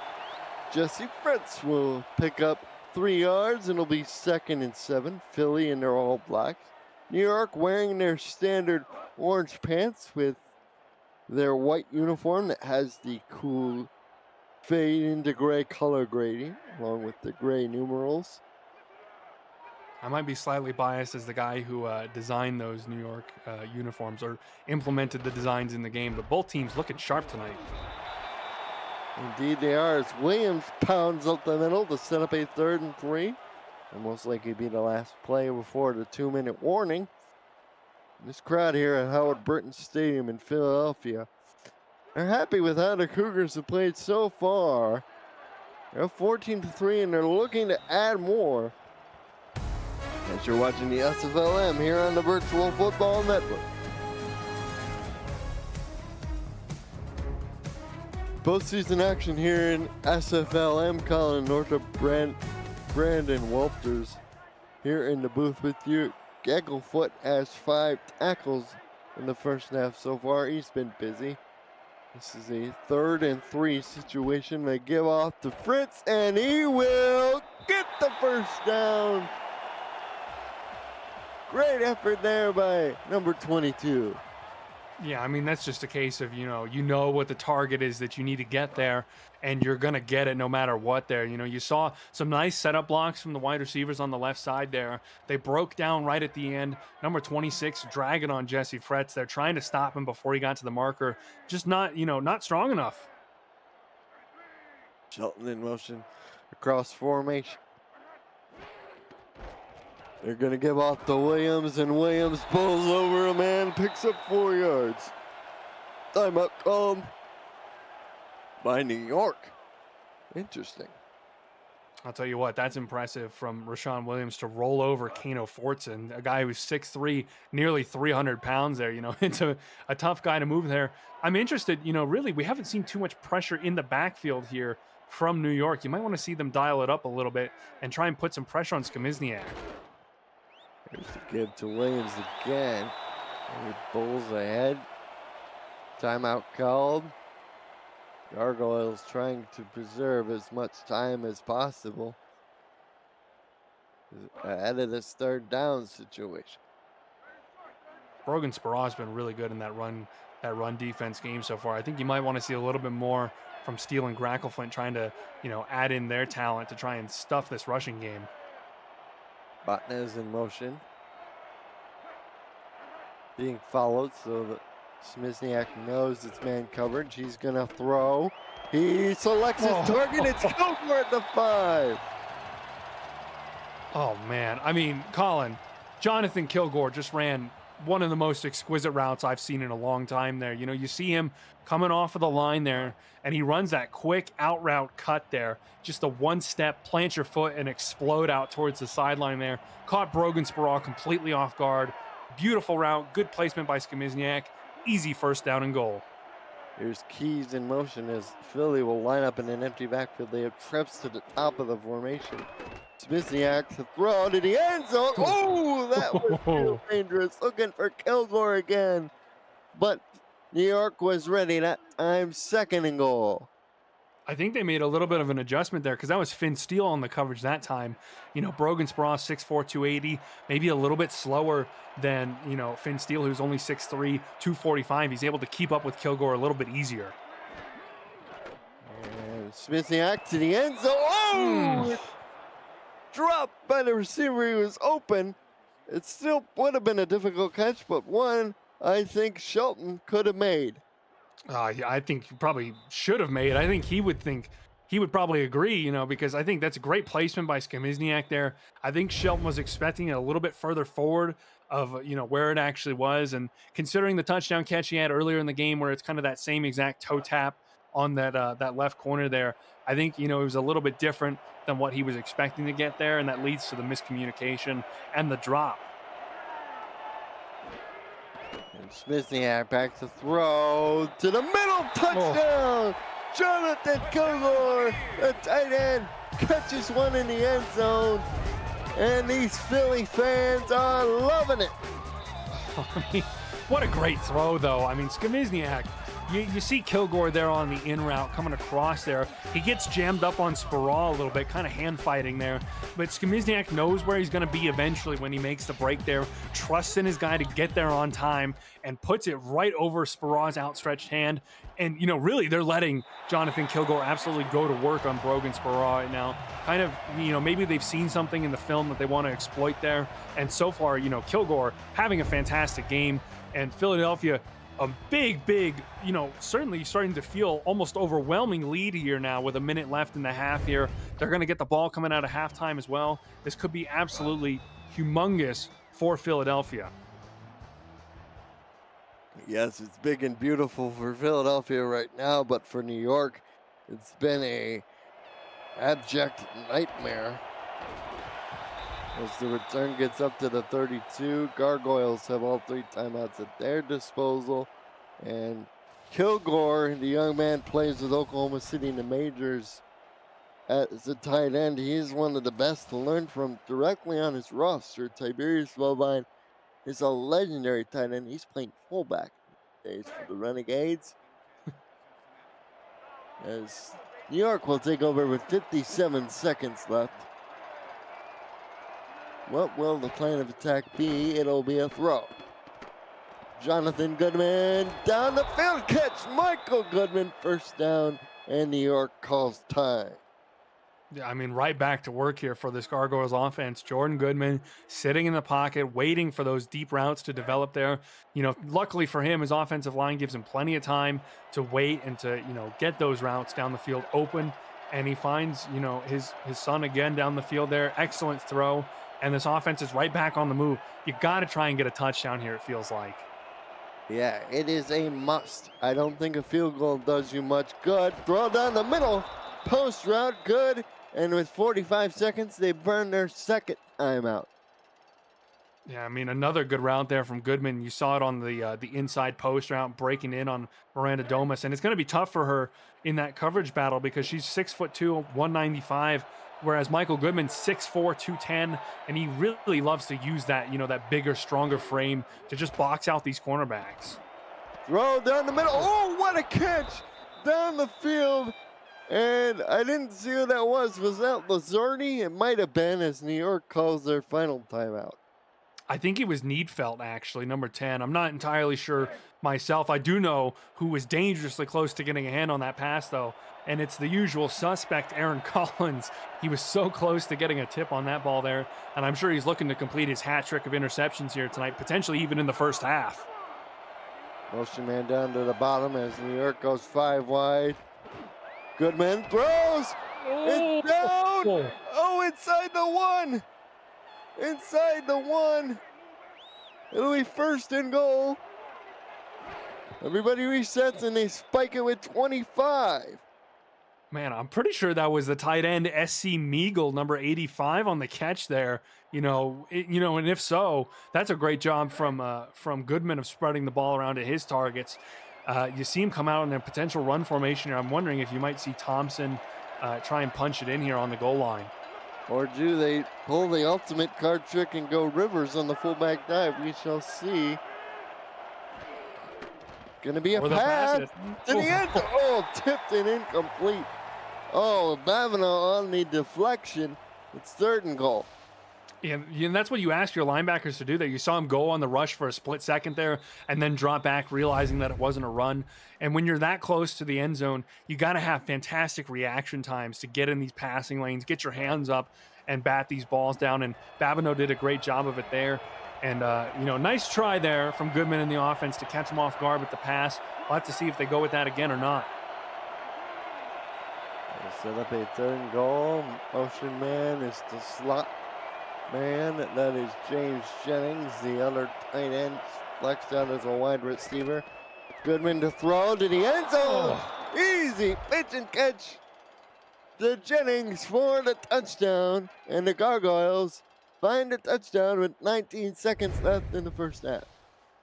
Jesse Fritz will pick up 3 yards, and it'll be 2nd and 7. Philly in their all blacks. New York wearing their standard orange pants with their white uniform that has the cool fade into gray color grading, along with the gray numerals. I might be slightly biased as the guy who designed those New York uniforms or implemented the designs in the game, but both teams looking sharp tonight. Indeed they are, as Williams pounds up the middle to set up a 3rd and 3. And most likely be the last play before the 2-minute warning. This crowd here at Howard Burton Stadium in Philadelphia, they're happy with how the Cougars have played so far. They're 14-3, and they're looking to add more. As you're watching the SFLm here on the Virtual Football Network. Postseason action here in SFLm. Colin Northup, Brandon Walters here in the booth with you. Gagglefoot has 5 tackles in the first half so far. He's been busy. This is a 3rd and 3 situation. They give off to Fritz, and he will get the first down. Great effort there by number 22. Yeah, I mean, that's just a case of, you know what the target is that you need to get there, and you're going to get it no matter what there. You saw some nice setup blocks from the wide receivers on the left side there. They broke down right at the end. Number 26 dragging on Jesse Fritz. They're trying to stop him before he got to the marker. Just not strong enough. Shelton in motion across formation. They're going to give off to Williams, and Williams pulls over a man, picks up 4 yards. Timeout called by New York. Interesting. I'll tell you what, that's impressive from Rashawn Williams to roll over Kano Fortson, a guy who's 6'3", nearly 300 pounds there. It's a tough guy to move there. I'm interested, really, we haven't seen too much pressure in the backfield here from New York. You might want to see them dial it up a little bit and try and put some pressure on Skamizniak. Here's the give to Williams again. And he bowls ahead. Timeout called. Gargoyles trying to preserve as much time as possible ahead of this 3rd down situation. Brogan Sparrow's been really good in that run defense game so far. I think you might want to see a little bit more from Steele and Grackleflint trying to, add in their talent to try and stuff this rushing game. Botnas in motion. Being followed, so that Smizniak knows it's man coverage. He's going to throw. He selects his target. It's Kilgore at the 5. Oh, man. I mean, Colin, Jonathan Kilgore just ran one of the most exquisite routes I've seen in a long time there. You know, you see him coming off of the line there, and he runs that quick out route cut there. Just a one step, plant your foot and explode out towards the sideline there. Caught Brogan Sparrow completely off guard. Beautiful route, good placement by Skamizniak. Easy first down and goal. Here's Keys in motion as Philly will line up in an empty backfield. They have trips to the top of the formation. Smisniak to throw to the end zone. Oh, that was real dangerous. Looking for Kilgore again. But New York was ready that time. Second and goal. I think they made a little bit of an adjustment there because that was Finn Steele on the coverage that time. You know, Brogan Sparrow, 6'4", 280, maybe a little bit slower than, you know, Finn Steele, who's only 6'3", 245. He's able to keep up with Kilgore a little bit easier. And Smisniak to the end zone. Oh! Dropped by the receiver. He was open. It still would have been a difficult catch, but one I think Shelton could have made. Yeah, I think he probably should have made. I think he would probably agree, you know, because I think that's a great placement by Skamizniak there. I think Shelton was expecting it a little bit further forward of, you know, where it actually was. And considering the touchdown catch he had earlier in the game where it's kind of that same exact toe tap on that that left corner there, I think, you know, it was a little bit different than what he was expecting to get there. And that leads to the miscommunication and the drop. Smisniak back to throw to the middle, touchdown! Jonathan Kilgore, the tight end, catches one in the end zone, and these Philly fans are loving it. I mean, what a great throw, though. I mean, Skamizniak, you see Kilgore there on the in route coming across there. He gets jammed up on Sparrow a little bit, kind of hand fighting there. But Skamizniak knows where he's going to be eventually when he makes the break there, trusts in his guy to get there on time, and puts it right over Sparrow's outstretched hand. And, you know, really, they're letting Jonathan Kilgore absolutely go to work on Brogan Sparrow right now. Kind of, you know, maybe they've seen something in the film that they want to exploit there. And so far, you know, Kilgore having a fantastic game, and Philadelphia a big, you know, certainly starting to feel almost overwhelming lead here now with a minute left in the half here. They're going to get the ball coming out of halftime as well. This could be absolutely humongous for Philadelphia. Yes, it's big and beautiful for Philadelphia right now, but for New York, it's been a abject nightmare. As the return gets up to the 32, Gargoyles have all three timeouts at their disposal. And Kilgore, the young man, plays with Oklahoma City in the majors as a tight end. He is one of the best to learn from directly on his roster. Tiberius Bovine is a legendary tight end. He's playing fullback these days for the Renegades. As New York will take over with 57 seconds left. What will the plan of attack be? It'll be a throw. Jonathan Goodman down the field, catch Michael Goodman, first down, and New York calls time. Yeah, I mean, right back to work here for this Gargoyles offense. Jordan Goodman sitting in the pocket, waiting for those deep routes to develop there. You know, luckily for him, his offensive line gives him plenty of time to wait and to, you know, get those routes down the field open. And he finds, you know, his son again down the field there. Excellent throw. And this offense is right back on the move. You got to try and get a touchdown here, it feels like. Yeah, it is a must. I don't think a field goal does you much good. Throw down the middle. Post route, good. And with 45 seconds, they burn their second timeout. Yeah, I mean, another good route there from Goodman. You saw it on the inside post route, breaking in on Miranda Domus. And it's going to be tough for her in that coverage battle because she's 6'2", 195. Whereas Michael Goodman, 6'4", 210, and he really loves to use that, you know, that bigger, stronger frame to just box out these cornerbacks. Throw down the middle. Oh, what a catch down the field. And I didn't see who that was. Was that Lazardi? It might have been, as New York calls their final timeout. I think it was Needfelt, actually, number 10. I'm not entirely sure myself. I do know who was dangerously close to getting a hand on that pass, though. And it's the usual suspect, Aaron Collins. He was so close to getting a tip on that ball there. And I'm sure he's looking to complete his hat trick of interceptions here tonight, potentially even in the first half. Motion man down to the bottom as New York goes 5 wide. Goodman throws. It's down. Oh, inside the 1. Inside the 1. It'll be first and goal. Everybody resets and they spike it with 25. Man, I'm pretty sure that was the tight end SC Meagle, number 85, on the catch there. And if so, that's a great job from Goodman of spreading the ball around to his targets. You see him come out in a potential run formation here. I'm wondering if you might see Thompson try and punch it in here on the goal line. Or do they pull the ultimate card trick and go Rivers on the fullback dive? We shall see. Gonna be a pass to the end. Oh, tipped and incomplete. Oh, Bavino on the deflection. It's third and goal. Yeah, and that's what you ask your linebackers to do there. You saw him go on the rush for a split second there and then drop back, realizing that it wasn't a run. And when you're that close to the end zone, you got to have fantastic reaction times to get in these passing lanes, get your hands up and bat these balls down. And Babineau did a great job of it there. And, nice try there from Goodman in the offense to catch him off guard with the pass. We'll have to see if they go with that again or not. They set up a third and goal. Motion man is the slot man. That is James Jennings. The other tight end flexed out as a wide receiver. Goodman to throw to the end zone. Easy pitch and catch to Jennings for the touchdown. And the Gargoyles find a touchdown with 19 seconds left in the first half.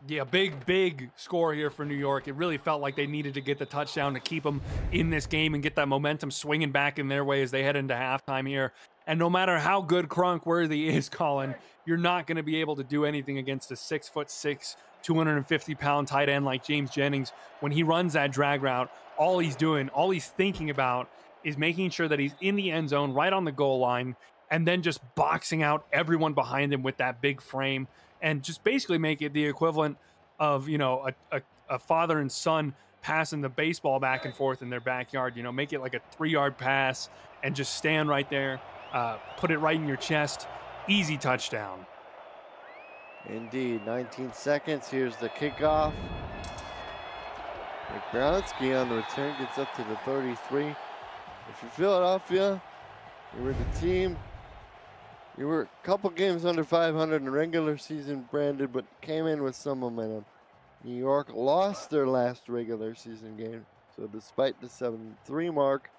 Yeah, big score here for New York. It really felt like they needed to get the touchdown to keep them in this game and get that momentum swinging back in their way as they head into halftime here. And no matter how good Cronkworthy is, Colin, you're not going to be able to do anything against a 6'6", 250-pound tight end like James Jennings. When he runs that drag route, all he's thinking about is making sure that he's in the end zone, right on the goal line, and then just boxing out everyone behind him with that big frame. And just basically make it the equivalent of, a father and son passing the baseball back and forth in their backyard. Make it like a 3-yard pass and just stand right there, put it right in your chest. Easy touchdown. Indeed, 19 seconds. Here's the kickoff. Brownsky on the return gets up to the 33. If you're Philadelphia, you were the team. You were a couple games under 500 in regular season, Brandon, but came in with some momentum. New York lost their last regular season game, so despite the 7-3 mark,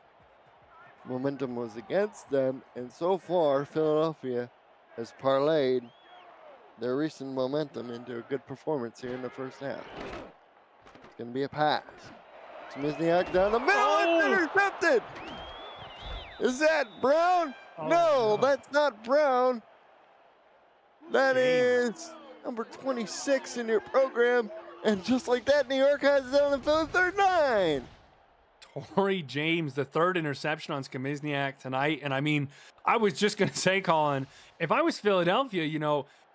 momentum was against them, and so far, Philadelphia has parlayed their recent momentum into a good performance here in the first half. It's going to be a pass. Smizniak down the middle, it's intercepted! Is that Brown? No, that's not Brown. That is number 26 in your program. And just like that, New York has it on the third line. Torrey James, the third interception on Skamizniak tonight. And I mean, I was just going to say, Colin, if I was Philadelphia,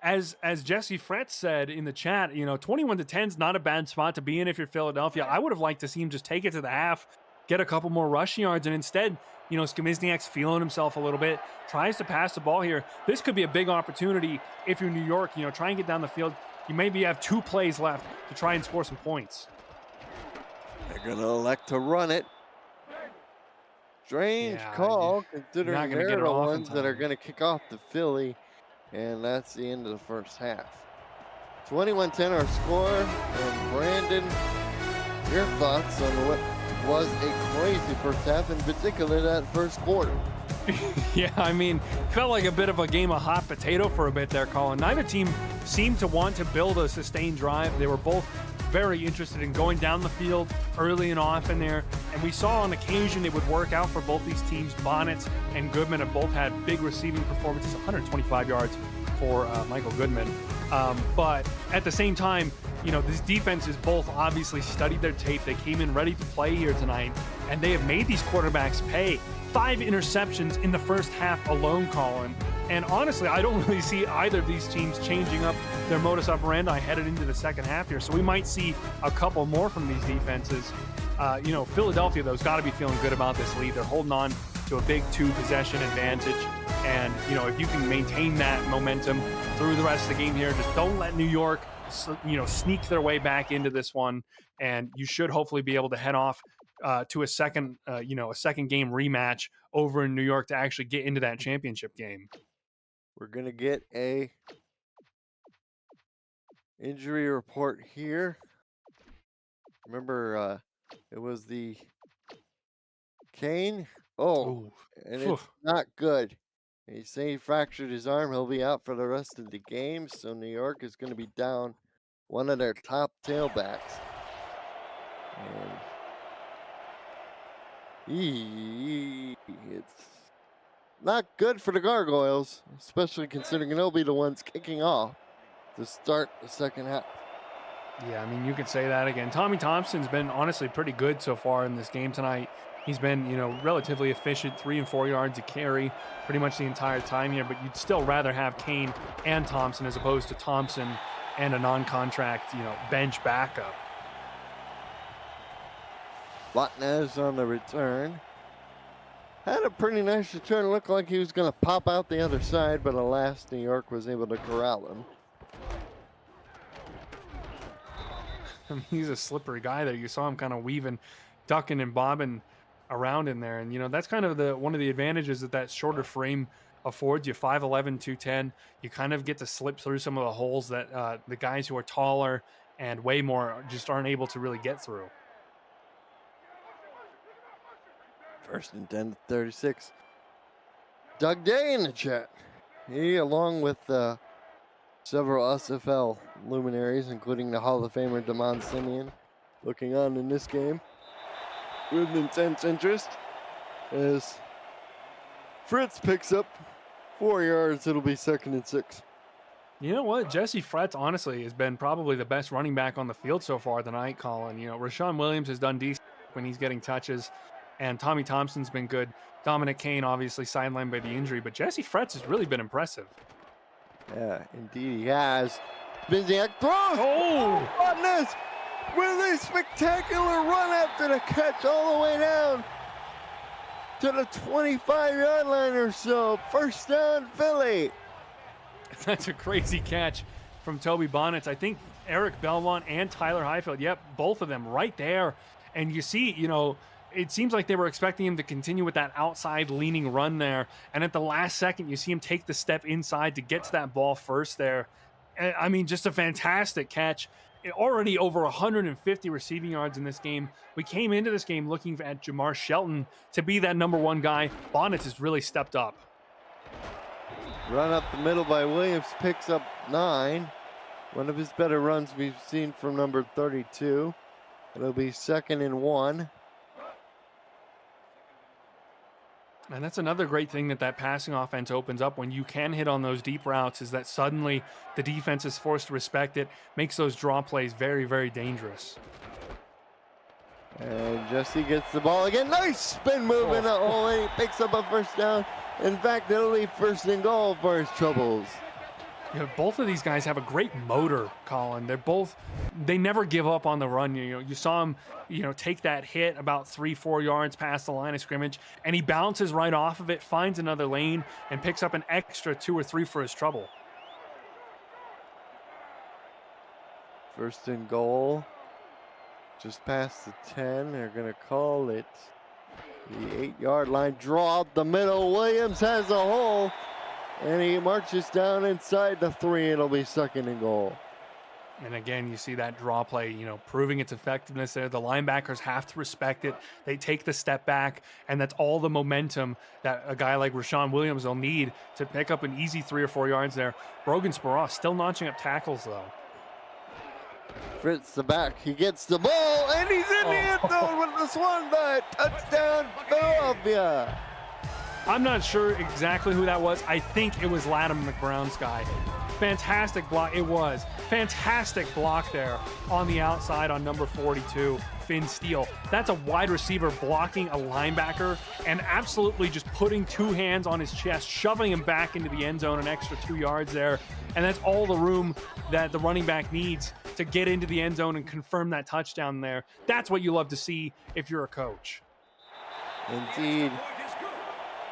as Jesse Fretz said in the chat, 21-10 is not a bad spot to be in if you're Philadelphia. I would have liked to see him just take it to the half, get a couple more rushing yards, and instead, Skamizniak's feeling himself a little bit, tries to pass the ball here. This could be a big opportunity if you're New York, try and get down the field. You maybe have 2 plays left to try and score some points. They're going to elect to run it. Strange call, considering they're the ones that are going to kick off the Philly. And that's the end of the first half. 21-10 our score. And Brandon, your thoughts on what was a crazy first half, in particular that first quarter? Yeah, I mean, felt like a bit of a game of hot potato for a bit there, Colin. Neither team seemed to want to build a sustained drive. They were both very interested in going down the field early and often there. And we saw on occasion it would work out for both these teams. Bonnet and Goodman have both had big receiving performances, 125 yards for Michael Goodman. But at the same time, these defenses both obviously studied their tape. They came in ready to play here tonight, and they have made these quarterbacks pay. 5 interceptions in the first half alone, Colin. And honestly, I don't really see either of these teams changing up their modus operandi headed into the second half here. So we might see a couple more from these defenses. Philadelphia, though, has got to be feeling good about this lead. They're holding on to a big 2-possession advantage. And, if you can maintain that momentum through the rest of the game here, just don't let New York, sneak their way back into this one. And you should hopefully be able to head off to a second game rematch over in New York to actually get into that championship game. We're going to get a Injury report here. Remember, it was the Kane. Oh, Ooh. and Phew. it's not good. He's saying he fractured his arm. He'll be out for the rest of the game. So New York is going to be down one of their top tailbacks. And it's not good for the Gargoyles, especially considering they'll be the ones kicking off to start the second half. Yeah, I mean, you could say that again. Tommy Thompson's been honestly pretty good so far in this game tonight. He's been, relatively efficient, 3 and 4 yards a carry pretty much the entire time here, but you'd still rather have Kane and Thompson as opposed to Thompson and a non-contract, bench backup. Botnez on the return. Had a pretty nice return. Looked like he was going to pop out the other side, but alas, New York was able to corral him. I mean, he's a slippery guy there. You saw him kind of weaving, ducking and bobbing around in there. And, that's kind of one of the advantages that shorter frame affords you. 5'11", 210. You kind of get to slip through some of the holes that the guys who are taller and way more just aren't able to really get through. 1st and 10, 36. Doug Day in the chat. He, along with several SFL luminaries, including the Hall of Famer Damon Simeon, looking on in this game with intense interest as Fritz picks up 4 yards. It'll be 2nd and 6. You know what? Jesse Fretz, honestly, has been probably the best running back on the field so far tonight, Colin. Rashawn Williams has done decent when he's getting touches, and Tommy Thompson's been good. Dominic Kane, obviously, sidelined by the injury, but Jesse Fretz has really been impressive. Yeah, indeed he has. Bizniak throws! Oh! Botnez with a spectacular run after the catch all the way down to the 25-yard line or so. 1st down, Philly. That's a crazy catch from Toby Bonnets. I think Eric Belmont and Tyler Highfield, yep, both of them right there. And you see, it seems like they were expecting him to continue with that outside leaning run there. And at the last second, you see him take the step inside to get to that ball first there. I mean, just a fantastic catch. Already over 150 receiving yards in this game. We came into this game looking at Jamar Shelton to be that #1 guy. Bonnets has really stepped up. Run up the middle by Williams, picks up 9. One of his better runs we've seen from number 32. It'll be 2nd and 1. And that's another great thing that passing offense opens up when you can hit on those deep routes, is that suddenly the defense is forced to respect it, makes those draw plays very, very dangerous. And Jesse gets the ball again. Nice spin move in the hole, and he picks up a 1st down. In fact, it'll leave 1st and goal for his troubles. Both of these guys have a great motor, Colin. They never give up on the run. You saw him, take that hit about 3-4 yards past the line of scrimmage, and he bounces right off of it, finds another lane, and picks up an extra 2 or 3 for his trouble. 1st and goal. Just past the 10. They're going to call it the 8-yard line. Draw out the middle. Williams has a hole. And he marches down inside the 3. It'll be 2nd and goal. And again, you see that draw play, proving its effectiveness there. The linebackers have to respect it. They take the step back, and that's all the momentum that a guy like Rashawn Williams will need to pick up an easy 3 or 4 yards there. Brogan Sparrow still notching up tackles, though. Fritz the back. He gets the ball, and he's in the end zone with the swan dive. Touchdown, Philadelphia. I'm not sure exactly who that was. I think it was Latimer McBrown's guy. Fantastic block. It was. Fantastic block there on the outside on number 42, Finn Steele. That's a wide receiver blocking a linebacker and absolutely just putting 2 hands on his chest, shoving him back into the end zone, an extra 2 yards there. And that's all the room that the running back needs to get into the end zone and confirm that touchdown there. That's what you love to see if you're a coach. Indeed.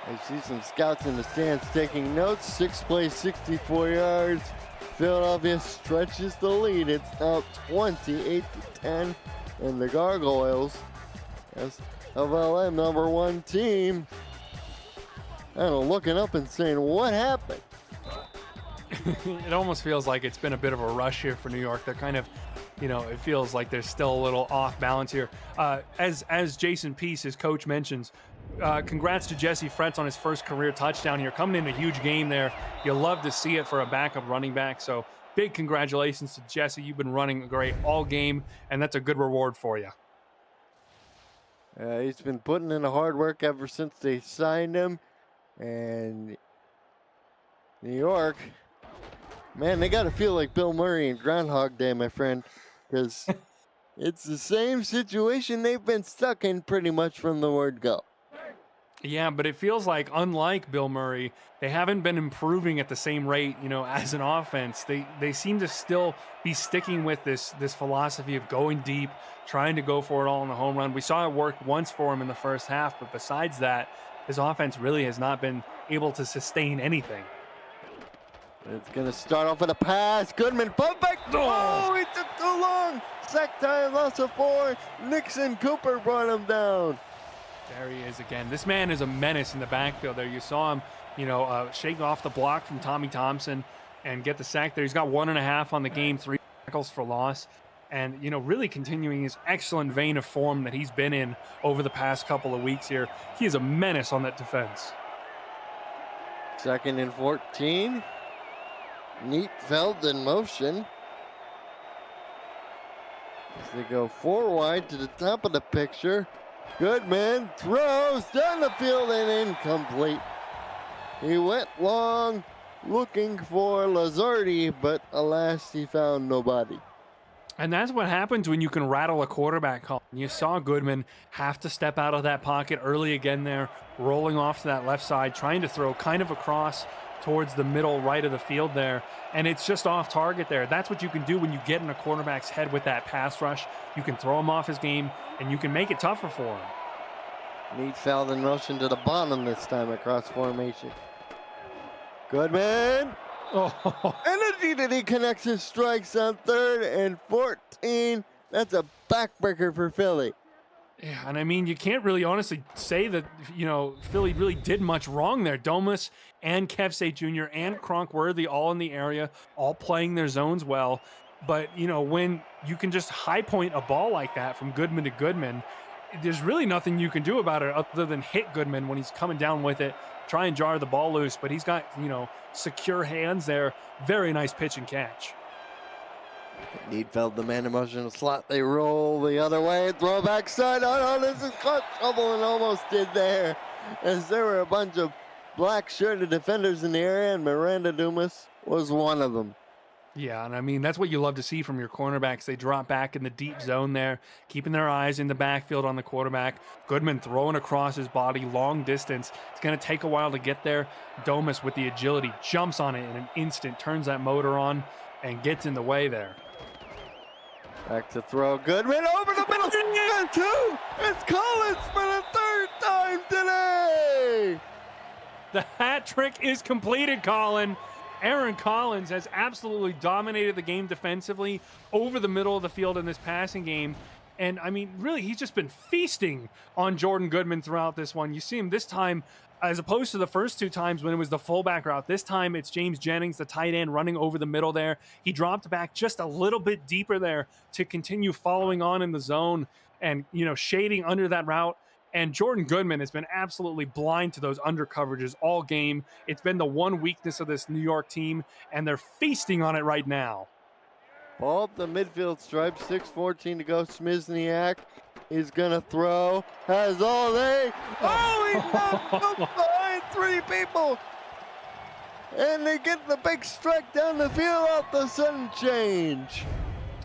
I see some scouts in the stands taking notes. 6 plays, 64 yards. Philadelphia stretches the lead. It's now 28-10. And the Gargoyles, SFLm #1 team, I don't know, looking up and saying, what happened? It almost feels like it's been a bit of a rush here for New York. They're kind of, it feels like there's still a little off balance here. As Jason Peace, his coach, mentions, congrats to Jesse Fretz on his first career touchdown here, coming in a huge game there. You love to see it for a backup running back. So big congratulations to Jesse. You've been running great all game, and that's a good reward for you. He's been putting in the hard work ever since they signed him. And New York, man, they got to feel like Bill Murray in Groundhog Day, my friend, because it's the same situation they've been stuck in pretty much from the word go. Yeah, but it feels like, unlike Bill Murray, they haven't been improving at the same rate, as an offense. They seem to still be sticking with this philosophy of going deep, trying to go for it all in the home run. We saw it work once for him in the first half, but besides that, his offense really has not been able to sustain anything. It's going to start off with a pass. Goodman, pump back. Oh, he took too long. Sack time, loss of 4. Nixon Cooper brought him down. There he is again. This man is a menace in the backfield there. You saw him, shake off the block from Tommy Thompson and get the sack there. He's got 1.5 on the game, 3 tackles for loss. And, really continuing his excellent vein of form that he's been in over the past couple of weeks here. He is a menace on that defense. 2nd and 14. Neatfeld in motion. As they go 4 wide to the top of the picture. Goodman throws down the field and incomplete. He went long looking for Lazardi, but alas, he found nobody. And that's what happens when you can rattle a quarterback call. You saw Goodman have to step out of that pocket early again there, rolling off to that left side, trying to throw kind of across towards the middle right of the field there, and it's just off target there. That's what you can do when you get in a quarterback's head with that pass rush. You can throw him off his game, and you can make it tougher for him. Neatfeld in motion to the bottom this time across formation. Goodman. Oh. Energy that he connects his strikes on 3rd and 14. That's a backbreaker for Philly. Yeah, and I mean, you can't really honestly say that, Philly really did much wrong there. Domus and Kevsey Jr. and Cronkworthy all in the area, all playing their zones well. But, when you can just high point a ball like that from Goodman to Goodman, there's really nothing you can do about it other than hit Goodman when he's coming down with it, try and jar the ball loose. But he's got, secure hands there. Very nice pitch and catch. Neatfeld, the man in motion slot. They roll the other way. Throw backside. Oh, no, this is caught trouble and almost did there. As there were a bunch of black-shirted defenders in the area, and Miranda Dumas was one of them. Yeah, and I mean, that's what you love to see from your cornerbacks. They drop back in the deep zone there, keeping their eyes in the backfield on the quarterback. Goodman throwing across his body, long distance. It's going to take a while to get there. Domus, with the agility, jumps on it in an instant, turns that motor on, and gets in the way there. Back to throw. Goodman over the middle. And 2. It's Collins for the 3rd time today. The hat trick is completed, Colin. Aaron Collins has absolutely dominated the game defensively over the middle of the field in this passing game. And, I mean, really, he's just been feasting on Jordan Goodman throughout this one. You see him this time, as opposed to the first 2 times when it was the fullback route. This time, it's James Jennings, the tight end, running over the middle there. He dropped back just a little bit deeper there to continue following on in the zone and, shading under that route. And Jordan Goodman has been absolutely blind to those under coverages all game. It's been the one weakness of this New York team, and they're feasting on it right now. Ball up the midfield stripe, 6:14 to go. Smizniak is going to throw. Has all day. Oh, he's behind 3 people. And they get the big strike down the field off the sudden change.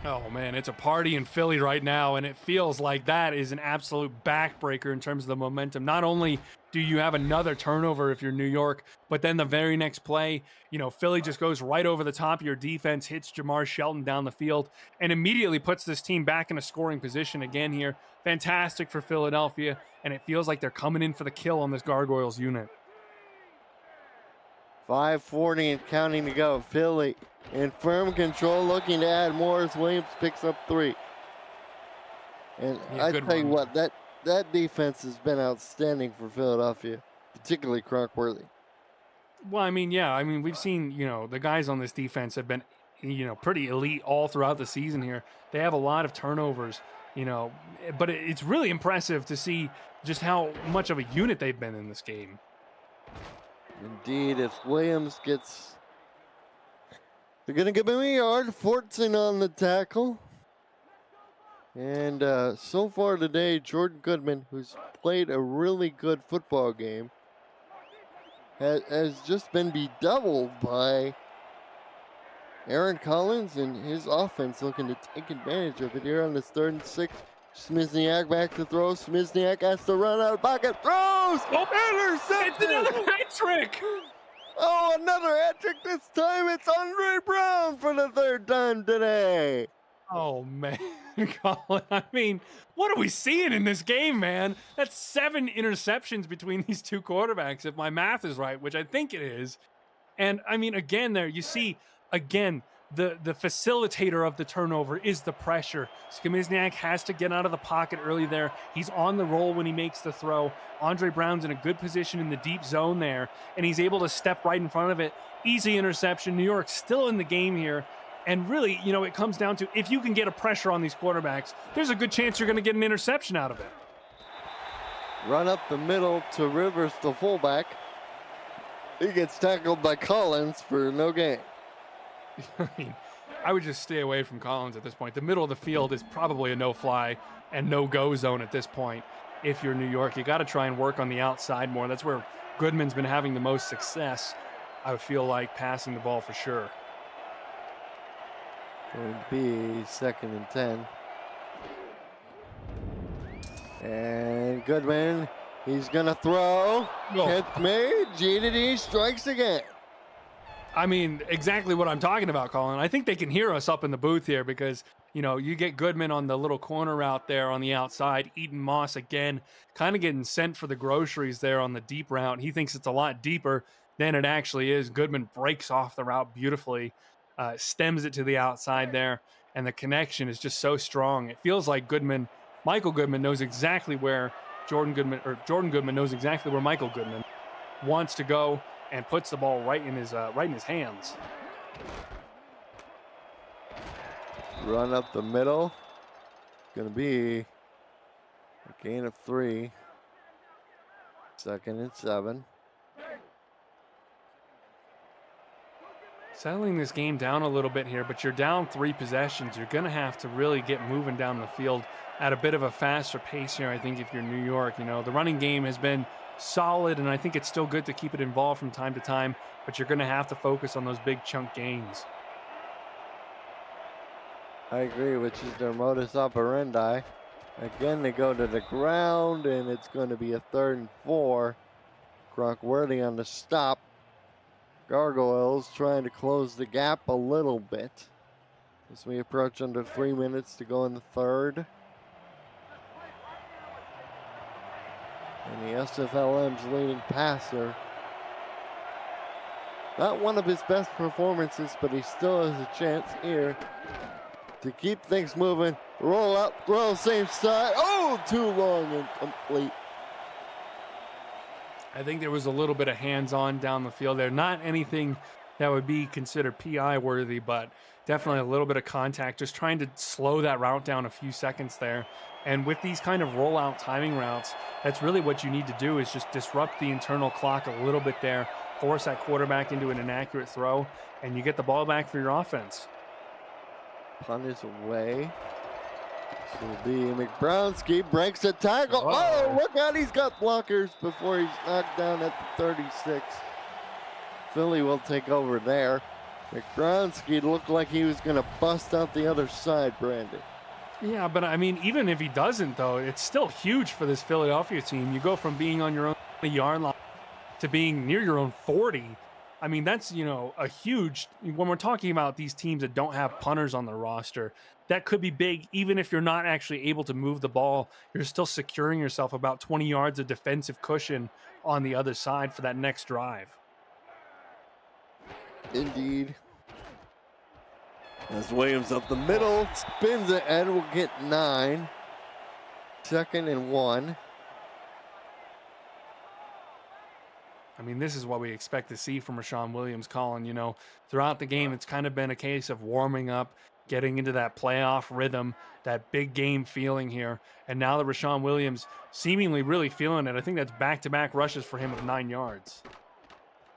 Oh, man, it's a party in Philly right now, and it feels like that is an absolute backbreaker in terms of the momentum. Not only do you have another turnover if you're New York, but then the very next play, Philly just goes right over the top of your defense, hits Jamar Shelton down the field, and immediately puts this team back in a scoring position again here. Fantastic for Philadelphia, and it feels like they're coming in for the kill on this Gargoyles unit. 5:40 and counting to go. Philly in firm control, looking to add more as Williams picks up 3. And I tell you what, that defense has been outstanding for Philadelphia, particularly Cronkworthy. Well, I mean, yeah, I mean, we've seen, the guys on this defense have been, pretty elite all throughout the season here. They have a lot of turnovers, but it's really impressive to see just how much of a unit they've been in this game. Indeed, if Williams gets... They're going to give him a yard. 14 on the tackle. And so far today, Jordan Goodman, who's played a really good football game, has just been bedeviled by Aaron Collins and his offense looking to take advantage of it here on this 3rd and 6. Smizniak back to throw. Smizniak has to run out of pocket. Throws! Intercepted! It's another hat trick! Oh, another hat trick. This time it's Andre Brown for the 3rd time today. Oh, man, Colin, I mean, what are we seeing in this game, man? That's 7 interceptions between these two quarterbacks, if my math is right, which I think it is. And, I mean, again, there you see, again, the facilitator of the turnover is the pressure. Skimizniak has to get out of the pocket early there. He's on the roll when he makes the throw. Andre Brown's in a good position in the deep zone there, and he's able to step right in front of it. Easy interception. New York still in the game here. And really, it comes down to if you can get a pressure on these quarterbacks, there's a good chance you're going to get an interception out of it. Run up the middle to Rivers, the fullback. He gets tackled by Collins for no gain. I mean, I would just stay away from Collins at this point. The middle of the field is probably a no-fly and no-go zone at this point. If you're New York, you got to try and work on the outside more. That's where Goodman's been having the most success, I would feel like, passing the ball for sure. Going to be 2nd and 10. And Goodman, he's going to throw. Catch made. G-to-D strikes again. I mean, exactly what I'm talking about, Colin. I think they can hear us up in the booth here because, you get Goodman on the little corner route there on the outside. Eden Moss, again, kind of getting sent for the groceries there on the deep route. He thinks it's a lot deeper than it actually is. Goodman breaks off the route beautifully. Stems it to the outside there, and the connection is just so strong. It feels like Michael Goodman knows exactly where Jordan Goodman knows exactly where Michael Goodman wants to go and puts the ball right in his hands. Run up the middle. Going to be a gain of 3. 2nd and 7. Settling this game down a little bit here, but you're down 3 possessions. You're going to have to really get moving down the field at a bit of a faster pace here, I think, if you're New York. The running game has been solid, and I think it's still good to keep it involved from time to time, but you're going to have to focus on those big chunk gains. I agree, which is their modus operandi. Again, they go to the ground, and it's going to be a 3rd and 4. Gronkworthy on the stop. Gargoyles trying to close the gap a little bit as we approach under 3 minutes to go in the 3rd. And the SFLm's leading passer. Not one of his best performances, but he still has a chance here to keep things moving. Roll up, throw same side. Oh, too long and complete. I think there was a little bit of hands-on down the field there. Not anything that would be considered PI worthy, but definitely a little bit of contact, just trying to slow that route down a few seconds there. And with these kind of rollout timing routes, that's really what you need to do, is just disrupt the internal clock a little bit there, force that quarterback into an inaccurate throw, and you get the ball back for your offense. Punt is away. This will be McBrownski, breaks a tackle. Oh, look out, he's got blockers before he's knocked down at the 36. Philly will take over there. McBrownski looked like he was going to bust out the other side, Brandon. Yeah, but I mean, even if he doesn't, though, it's still huge for this Philadelphia team. You go from being on your own yard line to being near your own 40. I mean, that's, a huge, when we're talking about these teams that don't have punters on their roster, that could be big. Even if you're not actually able to move the ball, you're still securing yourself about 20 yards of defensive cushion on the other side for that next drive. Indeed. As Williams up the middle, spins it and will get 9. 2nd and 1. I mean, this is what we expect to see from Rashawn Williams, Colin. You know, throughout the game, it's kind of been a case of warming up, getting into that playoff rhythm, that big game feeling here. And now that Rashawn Williams seemingly really feeling it, I think that's back-to-back rushes for him of 9 yards.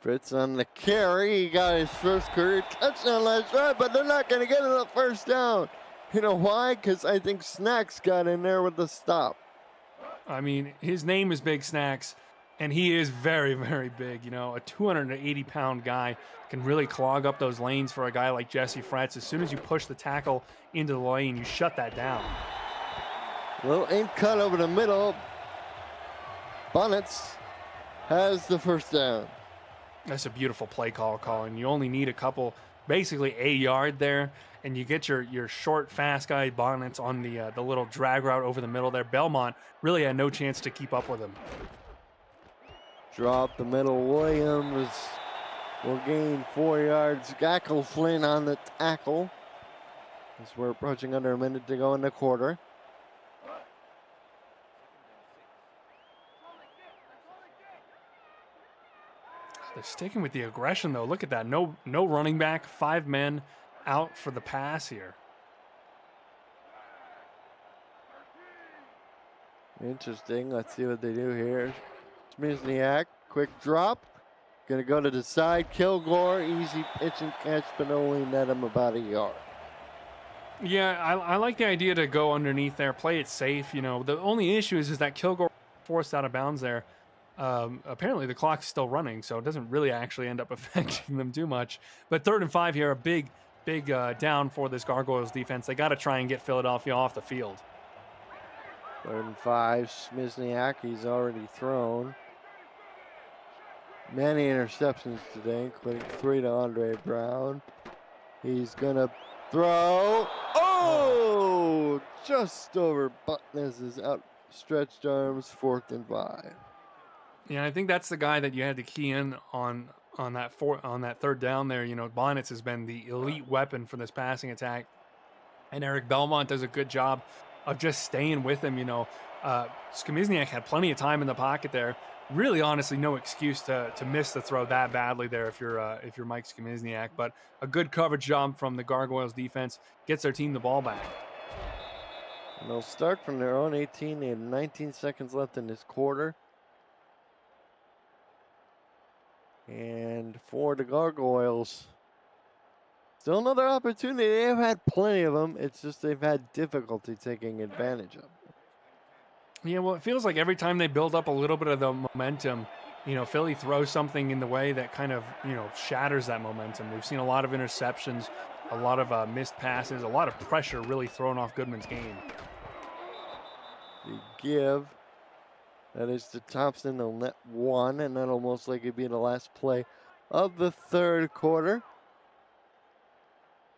Fritz on the carry. He got his first career touchdown last drive, but they're not going to get him the first down. You know why? Because I think Snacks got in there with the stop. I mean, his name is Big Snacks, and he is very, very big. You know, a 280-pound guy can really clog up those lanes for a guy like Jesse Fretz. As soon as you push the tackle into the lane, you shut that down. Little ink cut over the middle. Bonnets has the first down. That's a beautiful play call, Colin. You only need a couple, basically a yard there, and you get your short, fast guy Bonnets on the little drag route over the middle there. Belmont really had no chance to keep up with him. Drop the middle. Williams will gain 4 yards. Gackle Flynn on the tackle. As we're approaching under a minute to go in the quarter. They're sticking with the aggression, though. Look at that. No running back. 5 men out for the pass here. Interesting. Let's see what they do here. Smizniak, quick drop. Gonna go to the side. Kilgore, easy pitch and catch, but only net him about a yard. Yeah, I like the idea to go underneath there, play it safe. You know, the only issue is that Kilgore forced out of bounds there. Apparently the clock's still running, so it doesn't really actually end up affecting them too much. But 3rd and 5 here, a big down for this Gargoyles defense. They got to try and get Philadelphia off the field. 3rd and 5, Smizniak, he's already thrown. Many interceptions today, including 3 to Andre Brown. He's gonna throw. Oh! Just over Button's outstretched arms, 4th and 5. Yeah, I think that's the guy that you had to key in on that 3rd down there. You know, Bonnets has been the elite weapon for this passing attack, and Eric Belmont does a good job of just staying with him. You know, Skamizniak had plenty of time in the pocket there. Really, honestly, no excuse to miss the throw that badly there if you're Mike Skamizniak. But a good coverage job from the Gargoyles defense gets their team the ball back. And they'll start from their own 18. They have 19 seconds left in this quarter. And for the Gargoyles, still another opportunity. They've had plenty of them. It's just they've had difficulty taking advantage of them. Yeah, well, it feels like every time they build up a little bit of the momentum, you know, Philly throws something in the way that kind of, you know, shatters that momentum. We've seen a lot of interceptions, a lot of missed passes, a lot of pressure really thrown off Goodman's game. The give. That is to Thompson. They'll net 1, and that'll most likely be the last play of the 3rd quarter.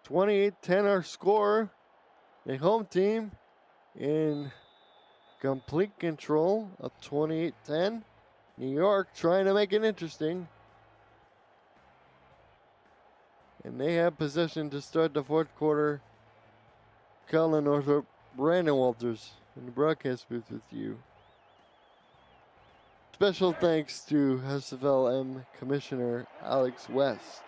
28-10 our score. The home team in complete control of 28-10. New York trying to make it interesting. And they have possession to start the 4th quarter. Colin Northrop, Brandon Walters in the broadcast booth with you. Special thanks to SFLm Commissioner Alex West.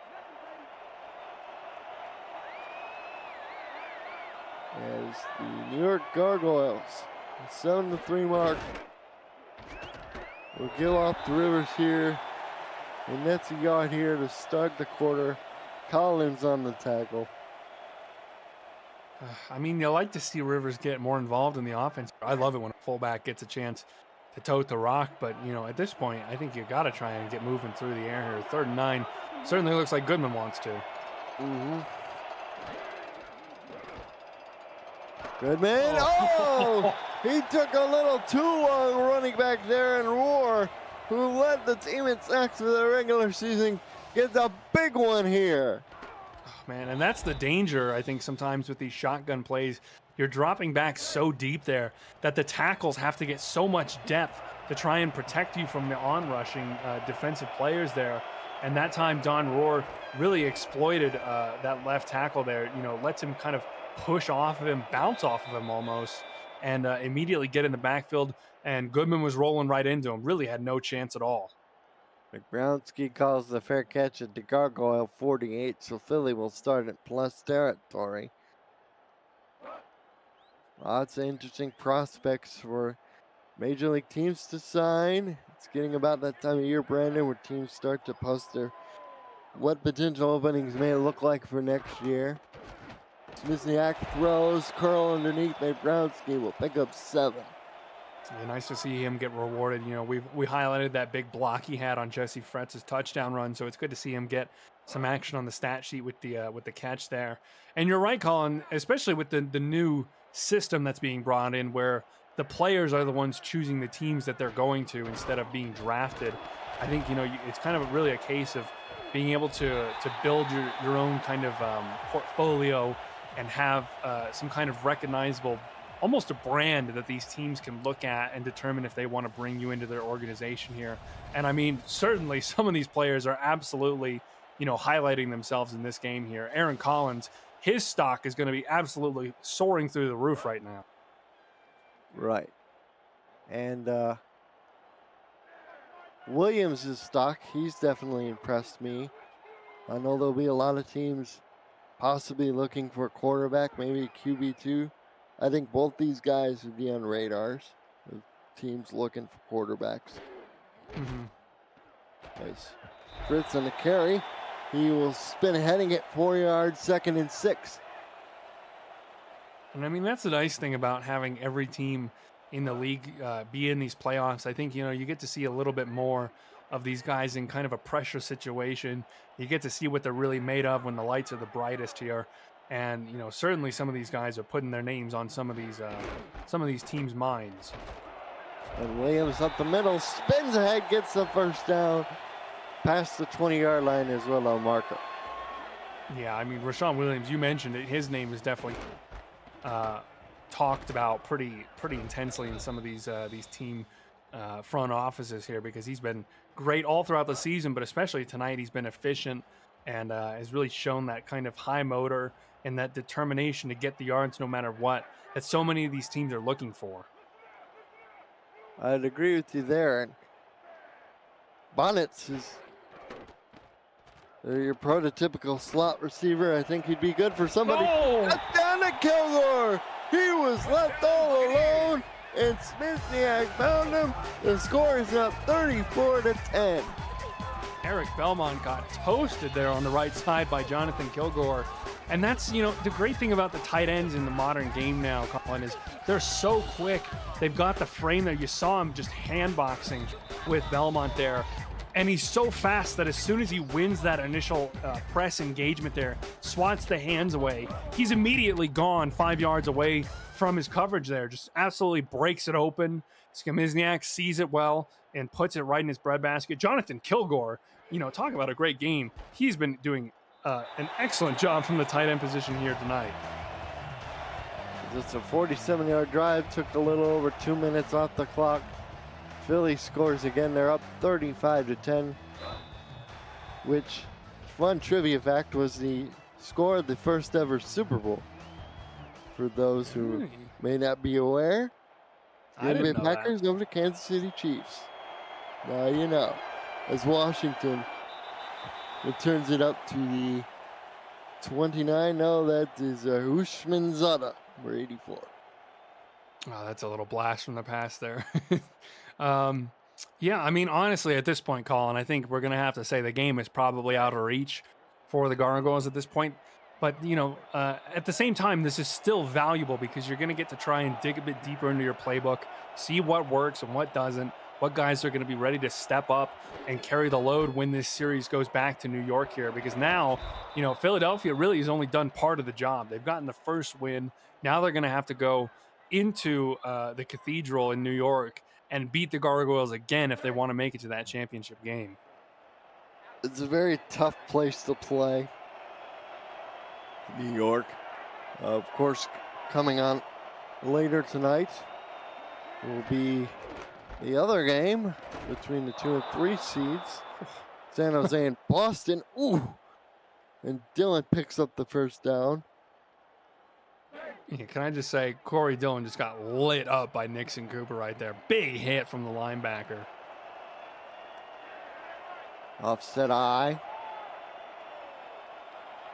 As the New York Gargoyles, the 7-3 mark, will give off the Rivers here. And that's a yard here to start the quarter. Collins on the tackle. I mean, you like to see Rivers get more involved in the offense. I love it when a fullback gets a chance to tote the rock, but you know, at this point, I think you got to try and get moving through the air here. 3rd and 9 certainly looks like Goodman wants to. Goodman, oh! He took a little too long running back there, and Roar, who led the team in sacks for the regular season, gets a big one here. Oh, man, and that's the danger, I think, sometimes with these shotgun plays. You're dropping back so deep there that the tackles have to get so much depth to try and protect you from the on-rushing defensive players there. And that time, Don Rohr really exploited that left tackle there. You know, lets him kind of push off of him, bounce off of him almost, and immediately get in the backfield. And Goodman was rolling right into him. Really had no chance at all. McBrownski calls the fair catch at the Gargoyle 48, so Philly will start at plus territory. Lots of interesting prospects for major league teams to sign. It's getting about that time of year, Brandon, where teams start to post what potential openings may look like for next year. Smizniak throws, curl underneath. McBrownski will pick up 7. Yeah, nice to see him get rewarded. You know, we highlighted that big block he had on Jesse Fretz's touchdown run, so it's good to see him get some action on the stat sheet with the catch there. And you're right, Colin, especially with the new system that's being brought in, where the players are the ones choosing the teams that they're going to instead of being drafted. I think it's kind of really a case of being able to build your own kind of portfolio and have some kind of recognizable, almost a brand that these teams can look at and determine if they want to bring you into their organization here. And I mean, certainly some of these players are absolutely, highlighting themselves in this game here. Aaron Collins, his stock is going to be absolutely soaring through the roof right now. Right. And Williams' stock, he's definitely impressed me. I know there'll be a lot of teams possibly looking for a quarterback, maybe a QB2. I think both these guys would be on radars of teams looking for quarterbacks. Nice. Fritz on the carry. He will spin ahead and get 4 yards, 2nd and 6. And I mean, that's the nice thing about having every team in the league be in these playoffs. I think, you get to see a little bit more of these guys in kind of a pressure situation. You get to see what they're really made of when the lights are the brightest here. And, certainly some of these guys are putting their names on some of these teams' minds. And Williams up the middle, spins ahead, gets the first down. Past the 20-yard line as well on Marco. Yeah, I mean, Rashawn Williams, you mentioned it. His name is definitely talked about pretty intensely in some of these team front offices here, because he's been great all throughout the season, but especially tonight he's been efficient and has really shown that kind of high motor and that determination to get the yards no matter what that so many of these teams are looking for. I'd agree with you there. And Bonnets is your prototypical slot receiver. I think he'd be good for somebody. Oh! Down to Kilgore. He was left all alone, and Smizniak found him. The score is up 34-10. Eric Belmont got toasted there on the right side by Jonathan Kilgore. And that's, the great thing about the tight ends in the modern game now, Colin, is they're so quick. They've got the frame there. You saw him just handboxing with Belmont there. And he's so fast that as soon as he wins that initial press engagement there, swats the hands away, he's immediately gone 5 yards away from his coverage there. Just absolutely breaks it open. Smizniak sees it well and puts it right in his breadbasket. Jonathan Kilgore, talk about a great game. He's been doing an excellent job from the tight end position here tonight. It's a 47-yard drive. Took a little over 2 minutes off the clock. Philly scores again. They're up 35-10, which, fun trivia fact, was the score of the first ever Super Bowl. For those who may not be aware, Green Bay Packers over to Kansas City Chiefs. Now you know. As Washington returns it up to the 29. No, that is Ushmanzada for 84. Oh, that's a little blast from the past there. Yeah, I mean, honestly, at this point, Colin, I think we're going to have to say the game is probably out of reach for the Gargoyles at this point. But, at the same time, this is still valuable because you're going to get to try and dig a bit deeper into your playbook, see what works and what doesn't, what guys are going to be ready to step up and carry the load when this series goes back to New York here. Because now, Philadelphia really has only done part of the job. They've gotten the first win. Now they're going to have to go into the Cathedral in New York and beat the Gargoyles again if they want to make it to that championship game. It's a very tough place to play, New York. Of course, coming on later tonight will be the other game between the 2 and 3 seeds, San Jose and Boston. Ooh, and Dylan picks up the first down. Yeah, can I just say, Corey Dillon just got lit up by Nixon Cooper right there. Big hit from the linebacker. Offset eye.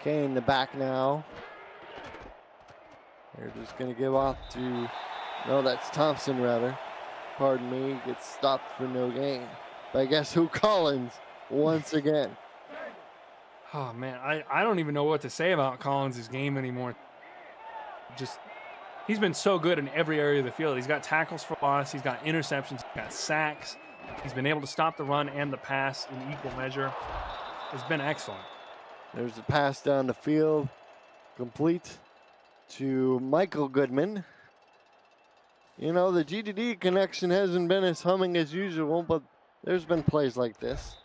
Kane the back now. They're just going to give off to, no, that's Thompson rather. Pardon me, gets stopped for no gain. But guess who? Collins once again. Oh man, I don't even know what to say about Collins' game anymore. He's been so good in every area of the field. He's got tackles for loss, he's got interceptions, he's got sacks. He's been able to stop the run and the pass in equal measure. It's been excellent. There's a pass down the field, complete to Michael Goodman. You know, the GDD connection hasn't been as humming as usual, but there's been plays like this.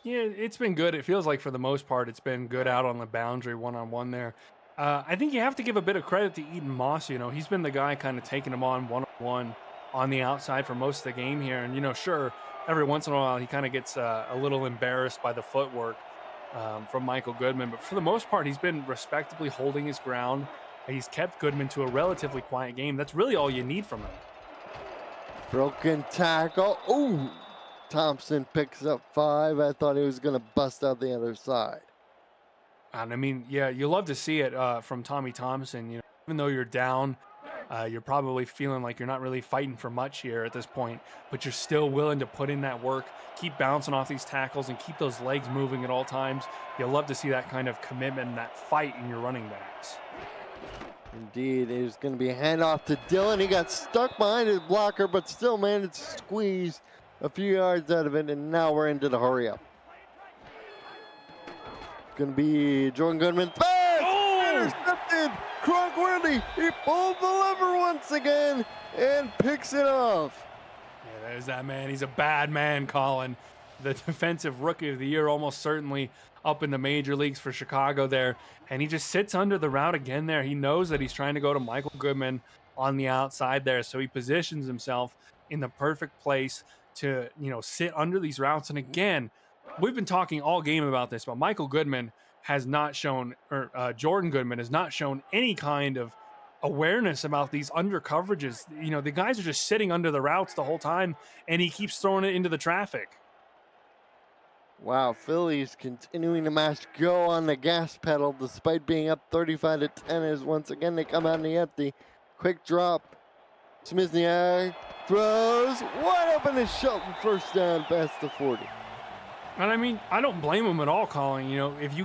Yeah, it's been good. It feels like for the most part, it's been good out on the boundary one-on-one there. I think you have to give a bit of credit to Eden Moss. You know, he's been the guy kind of taking him on one-on-one on the outside for most of the game here. And, you know, sure, every once in a while he kind of gets a little embarrassed by the footwork from Michael Goodman. But for the most part, he's been respectably holding his ground. He's kept Goodman to a relatively quiet game. That's really all you need from him. Broken tackle. Ooh, Thompson picks up 5. I thought he was going to bust out the other side. And I mean, yeah, you love to see it from Tommy Thompson. You know, even though you're down, you're probably feeling like you're not really fighting for much here at this point, but you're still willing to put in that work, keep bouncing off these tackles, and keep those legs moving at all times. You'll love to see that kind of commitment and that fight in your running backs. Indeed, it was going to be a handoff to Dillon. He got stuck behind his blocker, but still managed to squeeze a few yards out of it, and now we're into the hurry up. It's going to be Jordan Goodman. Pass! Oh! Intercepted! Cronkworthy, he pulled the lever once again and picks it off. Yeah, there's that man. He's a bad man, Colin. The defensive rookie of the year, almost certainly up in the major leagues for Chicago there. And he just sits under the route again there. He knows that he's trying to go to Michael Goodman on the outside there. So he positions himself in the perfect place to, you know, sit under these routes. And again, we've been talking all game about this, but Michael Goodman has not shown, or Jordan Goodman has not shown any kind of awareness about these under coverages. You know, the guys are just sitting under the routes the whole time, and he keeps throwing it into the traffic. Wow, Phillies continuing to match go on the gas pedal despite being up 35-10 as once again they come out in the empty. Quick drop. Smizniak throws wide open to Shelton, first down past the 40. And I mean, I don't blame him at all, Colin. You know, if you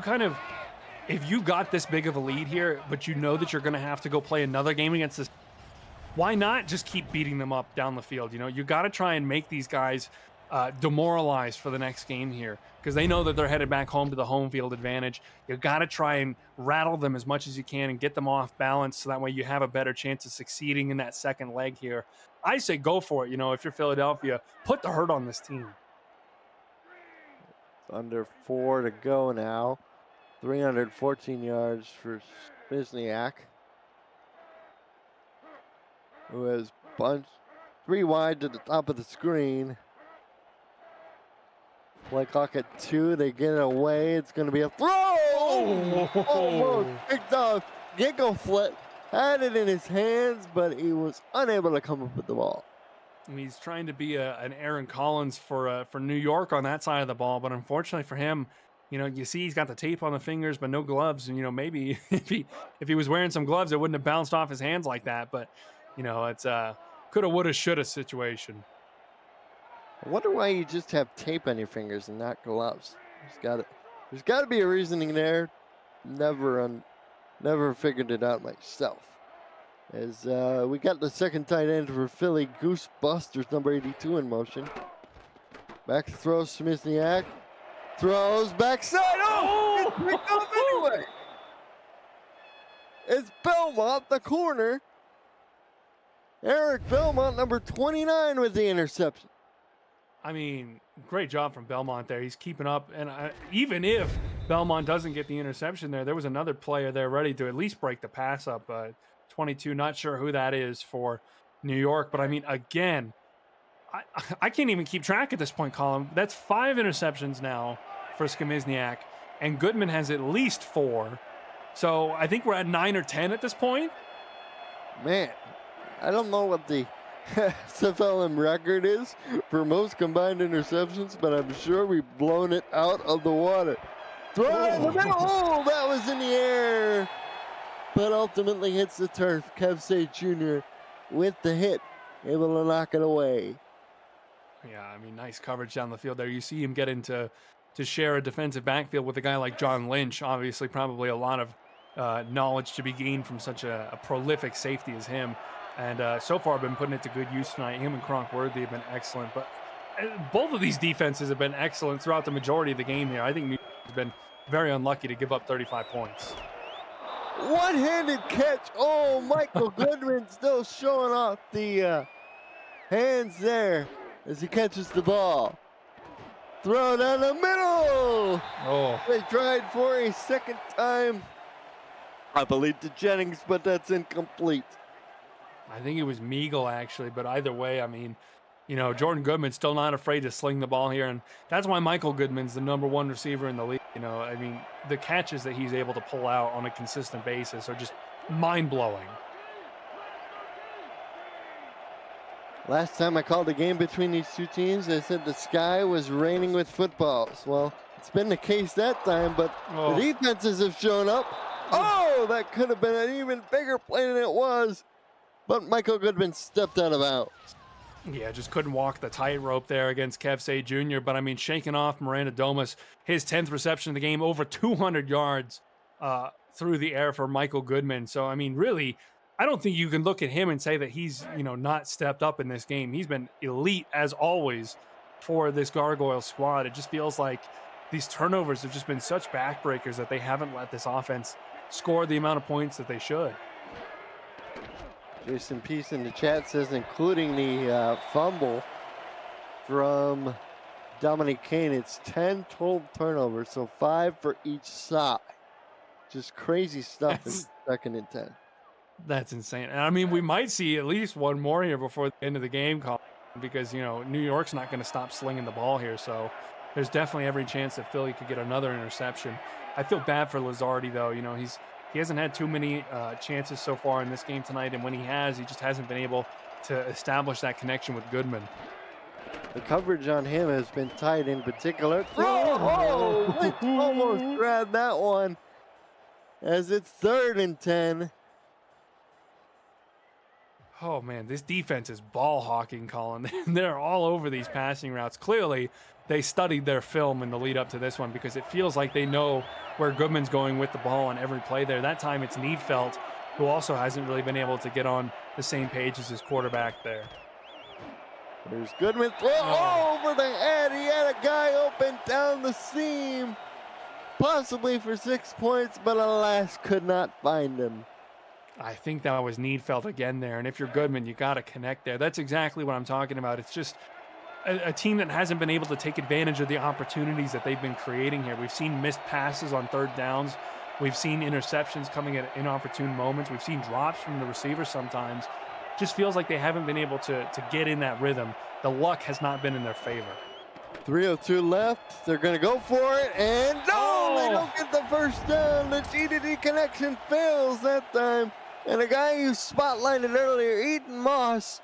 got this big of a lead here, but you know that you're going to have to go play another game against this, why not just keep beating them up down the field? You know, you got to try and make these guys demoralized for the next game here because they know that they're headed back home to the home field advantage. You got to try and rattle them as much as you can and get them off balance so that way you have a better chance of succeeding in that second leg here. I say go for it. You know, if you're Philadelphia, put the hurt on this team. Under 4 to go now. 314 yards for Smizniak, who has bunched 3 wide to the top of the screen. Play clock at 2. They get it away. It's going to be a throw. Almost picked off. Gecko Flip had it in his hands, but he was unable to come up with the ball. He's trying to be an Aaron Collins for New York on that side of the ball, but unfortunately for him, you know, you see he's got the tape on the fingers, but no gloves. And you know, maybe if he was wearing some gloves, it wouldn't have bounced off his hands like that. But you know, it's coulda, woulda, shoulda situation. I wonder why you just have tape on your fingers and not gloves. There's got to be a reasoning there. Never figured it out myself. As we got the second tight end for Philly, Goose Busters, number 82 in motion. Back to throw, Smizniak. Throws backside. Oh! It's picked up anyway. It's Belmont, the corner. Eric Belmont, number 29, with the interception. I mean, great job from Belmont there. He's keeping up. And even if Belmont doesn't get the interception there was another player there ready to at least break the pass up. 22, not sure who that is for New York. But, I mean, again, I can't even keep track at this point, Colin. That's 5 interceptions now for Smizniak, and Goodman has at least 4. So I think we're at 9 or 10 at this point. Man, I don't know what the SFLm record is for most combined interceptions, but I'm sure we've blown it out of the water. Throw it in the middle. Oh, that was in the air, but ultimately hits the turf. Kev Say Jr. with the hit, able to knock it away. Yeah, I mean, nice coverage down the field there. You see him get into to share a defensive backfield with a guy like John Lynch. Obviously, probably a lot of knowledge to be gained from such a prolific safety as him. And so far, been putting it to good use tonight. Him and Cronk-Worthy have been excellent. But both of these defenses have been excellent throughout the majority of the game here. I think New York has been very unlucky to give up 35 points. One-handed catch. Oh, Michael Goodman still showing off the hands there as he catches the ball. Throw down the middle. Oh. They tried for a second time. I believe to Jennings, but that's incomplete. I think it was Meagle, actually. But either way, I mean, you know, Jordan Goodman's still not afraid to sling the ball here. And that's why Michael Goodman's the #1 receiver in the league. You know, I mean, the catches that he's able to pull out on a consistent basis are just mind-blowing. Last time I called a game between these two teams, I said the sky was raining with footballs. Well, it's been the case that time, but the defenses have shown up. Oh, that could have been an even bigger play than it was. But Michael Goodman stepped out of bounds. Yeah, just couldn't walk the tightrope there against Kev Say Jr. But, I mean, shaking off Miranda Domus, his 10th reception of the game, over 200 yards through the air for Michael Goodman. So, I mean, really, I don't think you can look at him and say that he's, you know, not stepped up in this game. He's been elite, as always, for this Gargoyle squad. It just feels like these turnovers have just been such backbreakers that they haven't let this offense score the amount of points that they should. Jason Peace in the chat says, including the fumble from Dominic Kane, it's 10 total turnovers, so 5 for each side. Just crazy stuff in 2nd and 10. That's insane. And I mean, we might see at least one more here before the end of the game, because, you know, New York's not going to stop slinging the ball here. So there's definitely every chance that Philly could get another interception. I feel bad for Lazardi, though. You know, he hasn't had too many chances so far in this game tonight. And when he has, he just hasn't been able to establish that connection with Goodman. The coverage on him has been tight in particular. Oh, Lynch almost grabbed that one as it's 3rd and 10. Oh, man, this defense is ball hawking, Colin. They're all over these passing routes. Clearly, they studied their film in the lead up to this one, because it feels like they know where Goodman's going with the ball on every play there. That time it's Needfelt, who also hasn't really been able to get on the same page as his quarterback there. There's Goodman. Over the head. He had a guy open down the seam, possibly for 6 points, but alas, could not find him. I think that was Needfelt again there. And if you're Goodman, you got to connect there. That's exactly what I'm talking about. It's just a team that hasn't been able to take advantage of the opportunities that they've been creating here. We've seen missed passes on 3rd downs. We've seen interceptions coming at inopportune moments. We've seen drops from the receivers sometimes. Just feels like they haven't been able to get in that rhythm. The luck has not been in their favor. 3:02 left. They're going to go for it. And no, they don't get the first down. The G-to-D connection fails that time. And a guy who spotlighted earlier, Eden Moss,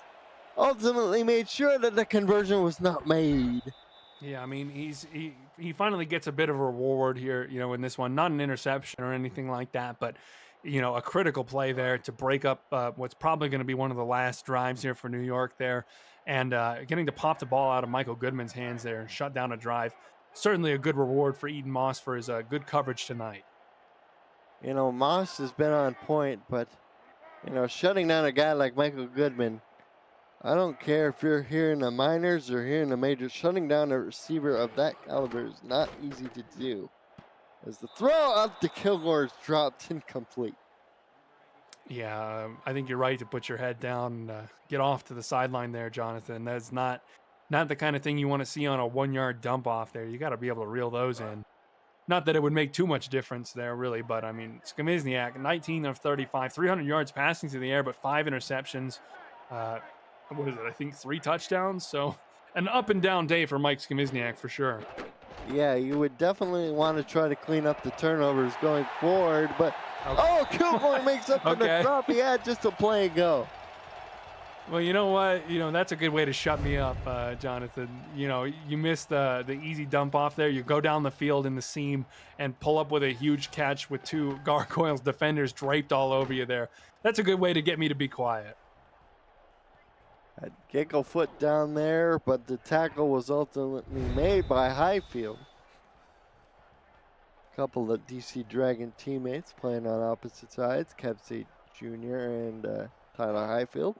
ultimately made sure that the conversion was not made. Yeah, I mean, he finally gets a bit of a reward here, you know, in this one. Not an interception or anything like that, but, you know, a critical play there to break up what's probably going to be one of the last drives here for New York there. And getting to pop the ball out of Michael Goodman's hands there and shut down a drive. Certainly a good reward for Eden Moss for his good coverage tonight. You know, Moss has been on point, but, you know, shutting down a guy like Michael Goodman, I don't care if you're here in the minors or here in the majors, shutting down a receiver of that caliber is not easy to do. As the throw up to Kilgore is dropped incomplete. Yeah, I think you're right to put your head down and get off to the sideline there, Jonathan. That's not the kind of thing you want to see on a 1-yard dump off there. You got to be able to reel those in. Not that it would make too much difference there, really, but I mean, Skimizniak, 19 of 35, 300 yards passing through the air, but 5 interceptions. What is it? I think 3 touchdowns. So an up and down day for Mike Skimizniak for sure. Yeah, you would definitely want to try to clean up the turnovers going forward, but Kilgore makes up for the drop he had just a play ago. Well, you know what? You know, that's a good way to shut me up, Jonathan. You know, you missed the easy dump off there. You go down the field in the seam and pull up with a huge catch with two Gargoyles defenders draped all over you there. That's a good way to get me to be quiet. Had Gecko foot down there, but the tackle was ultimately made by Highfield. A couple of DC Dragon teammates playing on opposite sides, Kevsey Jr. and Tyler Highfield.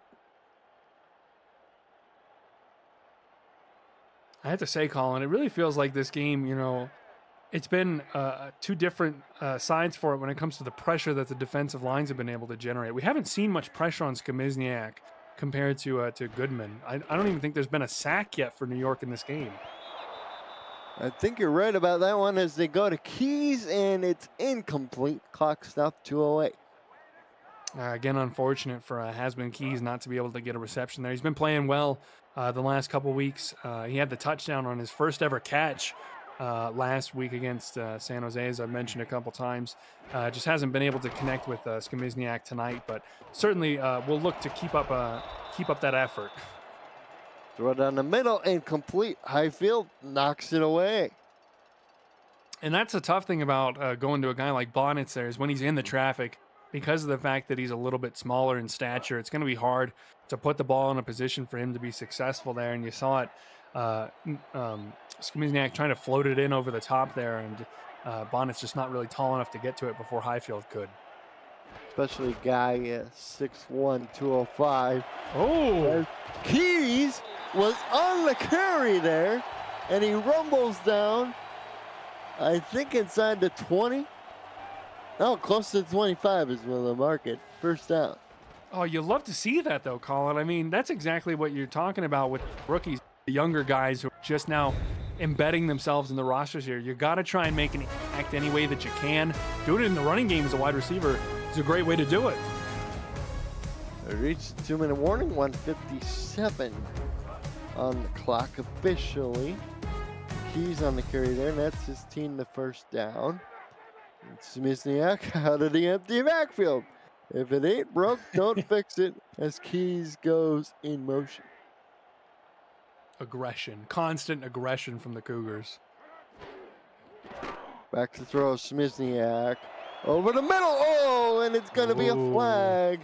I have to say, Colin, it really feels like this game, you know, it's been two different sides for it when it comes to the pressure that the defensive lines have been able to generate. We haven't seen much pressure on Skamizniak compared to Goodman. I don't even think there's been a sack yet for New York in this game. I think you're right about that one as they go to Keys, and it's incomplete. Clock stop 2:08. Again, unfortunate for Hasbin Keys not to be able to get a reception there. He's been playing well the last couple weeks. He had the touchdown on his first ever catch last week against San Jose, as I've mentioned a couple times. Just hasn't been able to connect with Skamizniak tonight, but certainly we'll look to keep up that effort. Throw down the middle, incomplete. Highfield knocks it away. And that's the tough thing about going to a guy like Bonnets there is when he's in the traffic, because of the fact that he's a little bit smaller in stature, it's going to be hard to put the ball in a position for him to be successful there. And you saw it, Skamizniak trying to float it in over the top there, and Bonnet's just not really tall enough to get to it before Highfield could. Especially guy 6'1", 205. Oh! Keys was on the carry there, and he rumbles down, I think inside the 20. No, close to 25 is where the market. First down. Oh, you love to see that, though, Colin. I mean, that's exactly what you're talking about with rookies, the younger guys who are just now embedding themselves in the rosters here. You got to try and make an impact any way that you can. Do it in the running game as a wide receiver is a great way to do it. They reached the 2-minute warning, 1:57 on the clock officially. Keys on the carry there, and that's his team the first down. Skamizniak, how did he empty backfield? If it ain't broke, don't fix it, as Keys goes in motion. Aggression, constant aggression from the Cougars. Back to throw, Skamizniak. Over the middle, oh, and it's going to be a flag.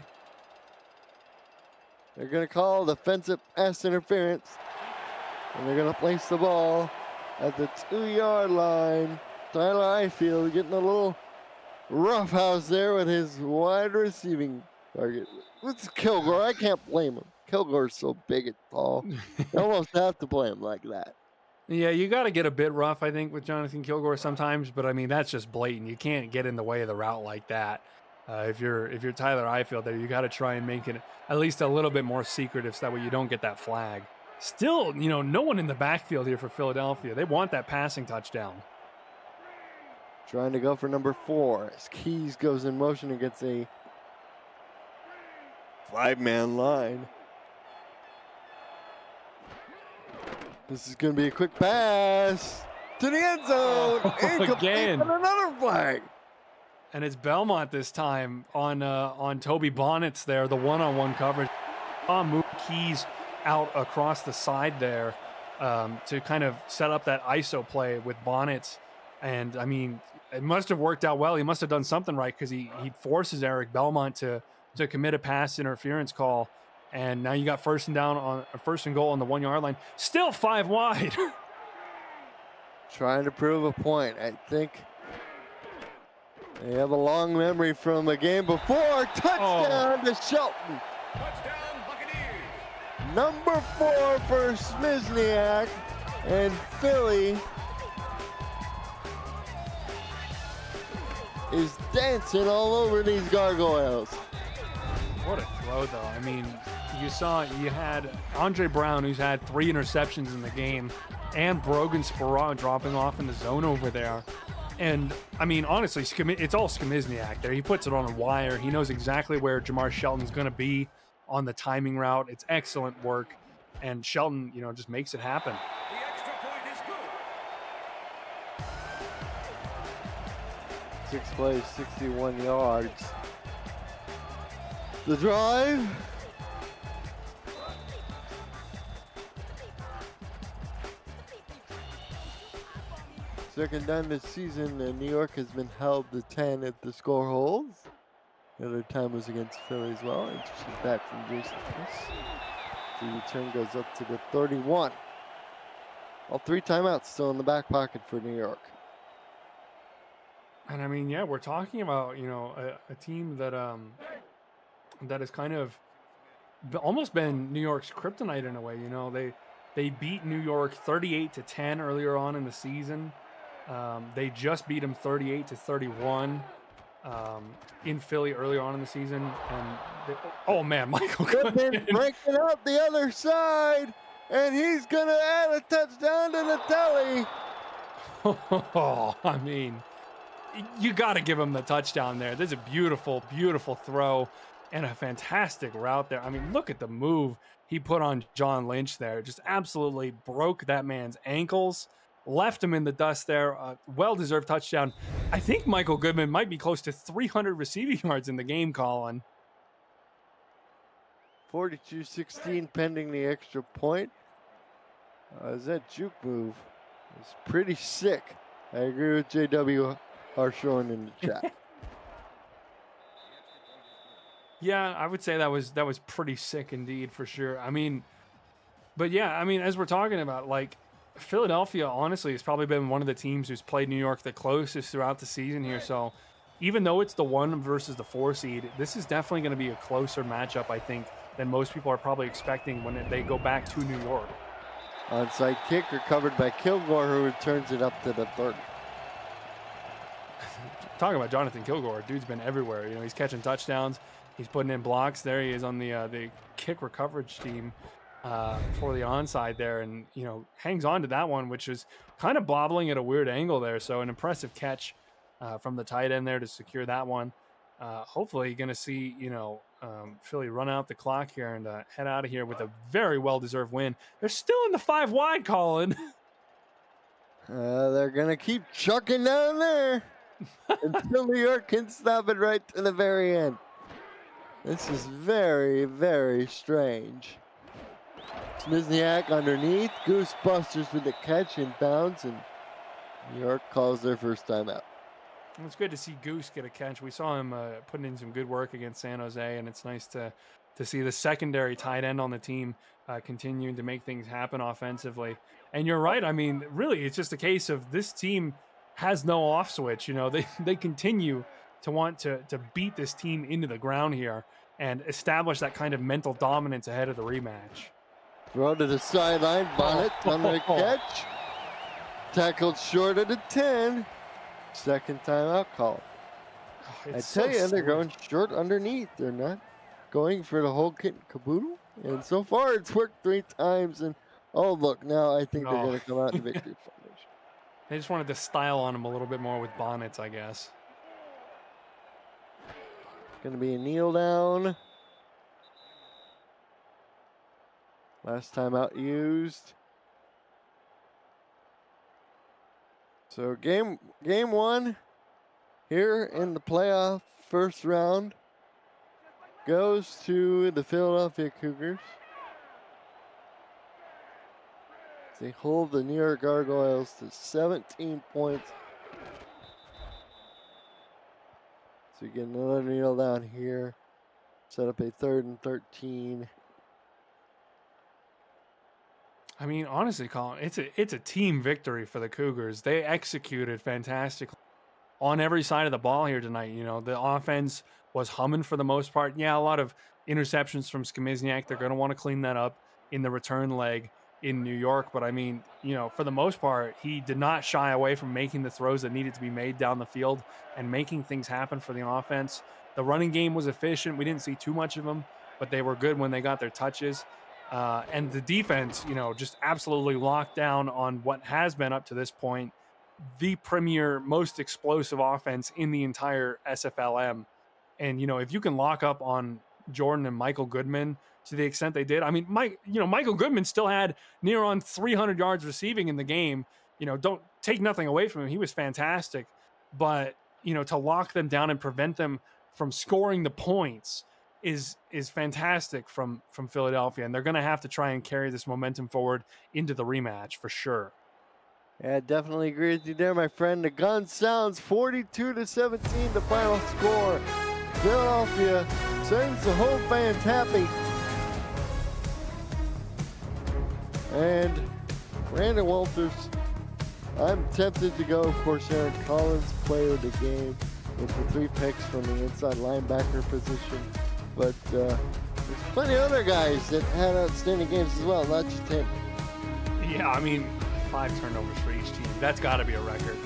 They're going to call defensive pass interference, and they're going to place the ball at the 2-yard line. Tyler Highfield getting a little roughhouse there with his wide receiving target. It's Kilgore. I can't blame him. Kilgore's so big and tall. You almost have to play him like that. Yeah, you got to get a bit rough, I think, with Jonathan Kilgore sometimes. But I mean, that's just blatant. You can't get in the way of the route like that. If you're Tyler Highfield there, you got to try and make it at least a little bit more secretive, so that way you don't get that flag. Still, you know, no one in the backfield here for Philadelphia. They want that passing touchdown. Trying to go for number 4 as Keys goes in motion against a 5-man line. This is going to be a quick pass to the end zone. Again. And another flag. And it's Belmont this time on Toby Bonnets there, the one-on-one coverage. Move Keys out across the side there to kind of set up that ISO play with Bonnets. And I mean, it must have worked out well. He must have done something right, because he forces Eric Belmont to commit a pass interference call. And now you got first and goal on the 1-yard line. Still 5 wide. Trying to prove a point. I think they have a long memory from a game before. Touchdown to Shelton. Touchdown, Buccaneers. Number 4 for Skamizniak, and Philly is dancing all over these Gargoyles. What a throw, though. I mean, you had Andre Brown, who's had 3 interceptions in the game, and Brogan Sparrow dropping off in the zone over there. And, I mean, honestly, it's all Skamizniak there. He puts it on a wire. He knows exactly where Jamar Shelton's going to be on the timing route. It's excellent work. And Shelton, you know, just makes it happen. The extra point is good. 6 plays, 61 yards. The drive Second down this season, New York has been held to 10 if the score holds. The other time was against Philly as well. Interesting back from Jason Smith. The return goes up to the 31. All 3 timeouts still in the back pocket for New York. And I mean, yeah, we're talking about, a team that that has kind of almost been New York's kryptonite in a way. They beat New York 38-10 earlier on in the season. They just beat them 38-31 in Philly early on in the season. And oh man, Michael Goodman breaking up the other side, and he's gonna add a touchdown to the tally. Oh, I mean, you got to give him the touchdown there. There's a beautiful, beautiful throw and a fantastic route there. I mean, look at the move he put on John Lynch there. Just absolutely broke that man's ankles, left him in the dust there. Well-deserved touchdown. I think Michael Goodman might be close to 300 receiving yards in the game, Colin. 42-16 pending the extra point. That juke move is pretty sick. I agree with JW Harshorn in the chat. Yeah, I would say that was pretty sick indeed, for sure. I mean, but yeah, I mean, as we're talking about, like, Philadelphia, honestly, has probably been one of the teams who's played New York the closest throughout the season here. So even though it's the 1 versus the 4 seed, this is definitely going to be a closer matchup, I think, than most people are probably expecting when they go back to New York. Onside kick recovered by Kilgore, who returns it up to the 30. Talking about Jonathan Kilgore, dude's been everywhere. He's catching touchdowns. He's putting in blocks. There he is on the kick recoverage team for the onside there, and hangs on to that one, which is kind of bobbling at a weird angle there. So an impressive catch from the tight end there to secure that one. Hopefully, you're going to see Philly run out the clock here and head out of here with a very well-deserved win. They're still in the 5 wide, Colin. They're gonna keep chucking down there until New York can stop it right to the very end. This is very, very strange. Smizniak underneath. Goosebusters with the catch and bounce, and New York calls their first timeout. It's good to see Goose get a catch. We saw him putting in some good work against San Jose, and it's nice to see the secondary tight end on the team continuing to make things happen offensively. And you're right. I mean, really, it's just a case of this team has no off switch. They continue to want to beat this team into the ground here and establish that kind of mental dominance ahead of the rematch. Throw to the sideline. Bonnet on the catch. Tackled short of the 10. Second timeout call. I tell you, they're going short underneath. They're not going for the whole kit and caboodle. And so far, it's worked 3 times. And oh, look, now I think they're going to come out in victory formation. They just wanted to style on him a little bit more with bonnets, I guess. Going to be a kneel down. Last timeout used. So game 1 here in the playoff first round goes to the Philadelphia Cougars. They hold the New York Gargoyles to 17 points. So you get another kneel down here. Set up a 3rd and 13. I mean, honestly, Colin, it's a team victory for the Cougars. They executed fantastically on every side of the ball here tonight. The offense was humming for the most part. Yeah, a lot of interceptions from Skimizniak. They're going to want to clean that up in the return leg in New York. But I mean, for the most part, he did not shy away from making the throws that needed to be made down the field and making things happen for the offense. The running game was efficient. We didn't see too much of them, but they were good when they got their touches. And the defense, just absolutely locked down on what has been up to this point the premier, most explosive offense in the entire SFLm. And, if you can lock up on Jordan and Michael Goodman to the extent they did, I mean, Michael Goodman still had near on 300 yards receiving in the game. Don't take nothing away from him. He was fantastic. But, to lock them down and prevent them from scoring the points is fantastic from Philadelphia, and they're going to have to try and carry this momentum forward into the rematch for sure. Yeah, I definitely agree with you there, my friend. The gun sounds 42-17, the final score. Philadelphia sends the home fans happy. And Brandon Walters, I'm tempted to go, of course, Aaron Collins, player of the game, with the 3 picks from the inside linebacker position. But there's plenty of other guys that had outstanding games as well, not just him. Yeah, I mean, 5 turnovers for each team. That's got to be a record.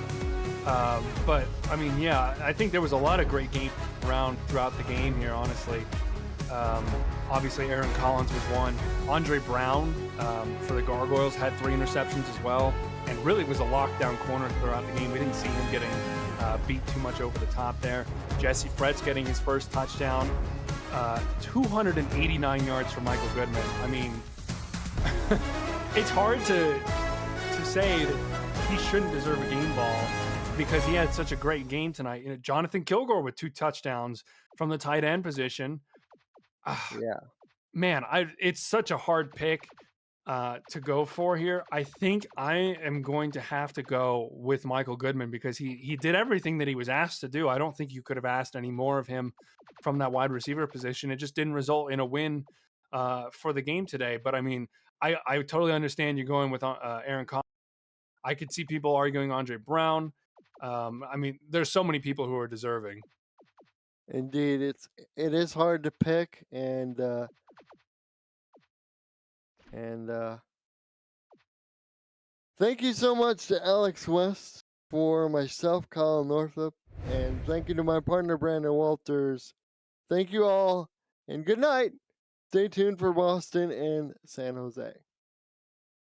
But, I mean, yeah, I think there was a lot of great games around throughout the game here, honestly. Obviously, Aaron Collins was one. Andre Brown for the Gargoyles had 3 interceptions as well, and really was a lockdown corner throughout the game. We didn't see him getting beat too much over the top there. Jesse Fretz getting his first touchdown. 289 yards for Michael Goodman. I mean, it's hard to say that he shouldn't deserve a game ball because he had such a great game tonight. You know, Jonathan Kilgore with 2 touchdowns from the tight end position. Yeah. Man, it's such a hard pick to go for here. I think I am going to have to go with Michael Goodman because he did everything that he was asked to do. I don't think you could have asked any more of him from that wide receiver position. It just didn't result in a win for the game today. But I mean, I totally understand you going with Aaron Collins. I could see people arguing Andre Brown. I mean, there's so many people who are deserving. Indeed, it is hard to pick, and thank you so much to Alex West, for myself, Colin Northup, and thank you to my partner Brandon Walters. Thank you all, and good night. Stay tuned for Boston and San Jose.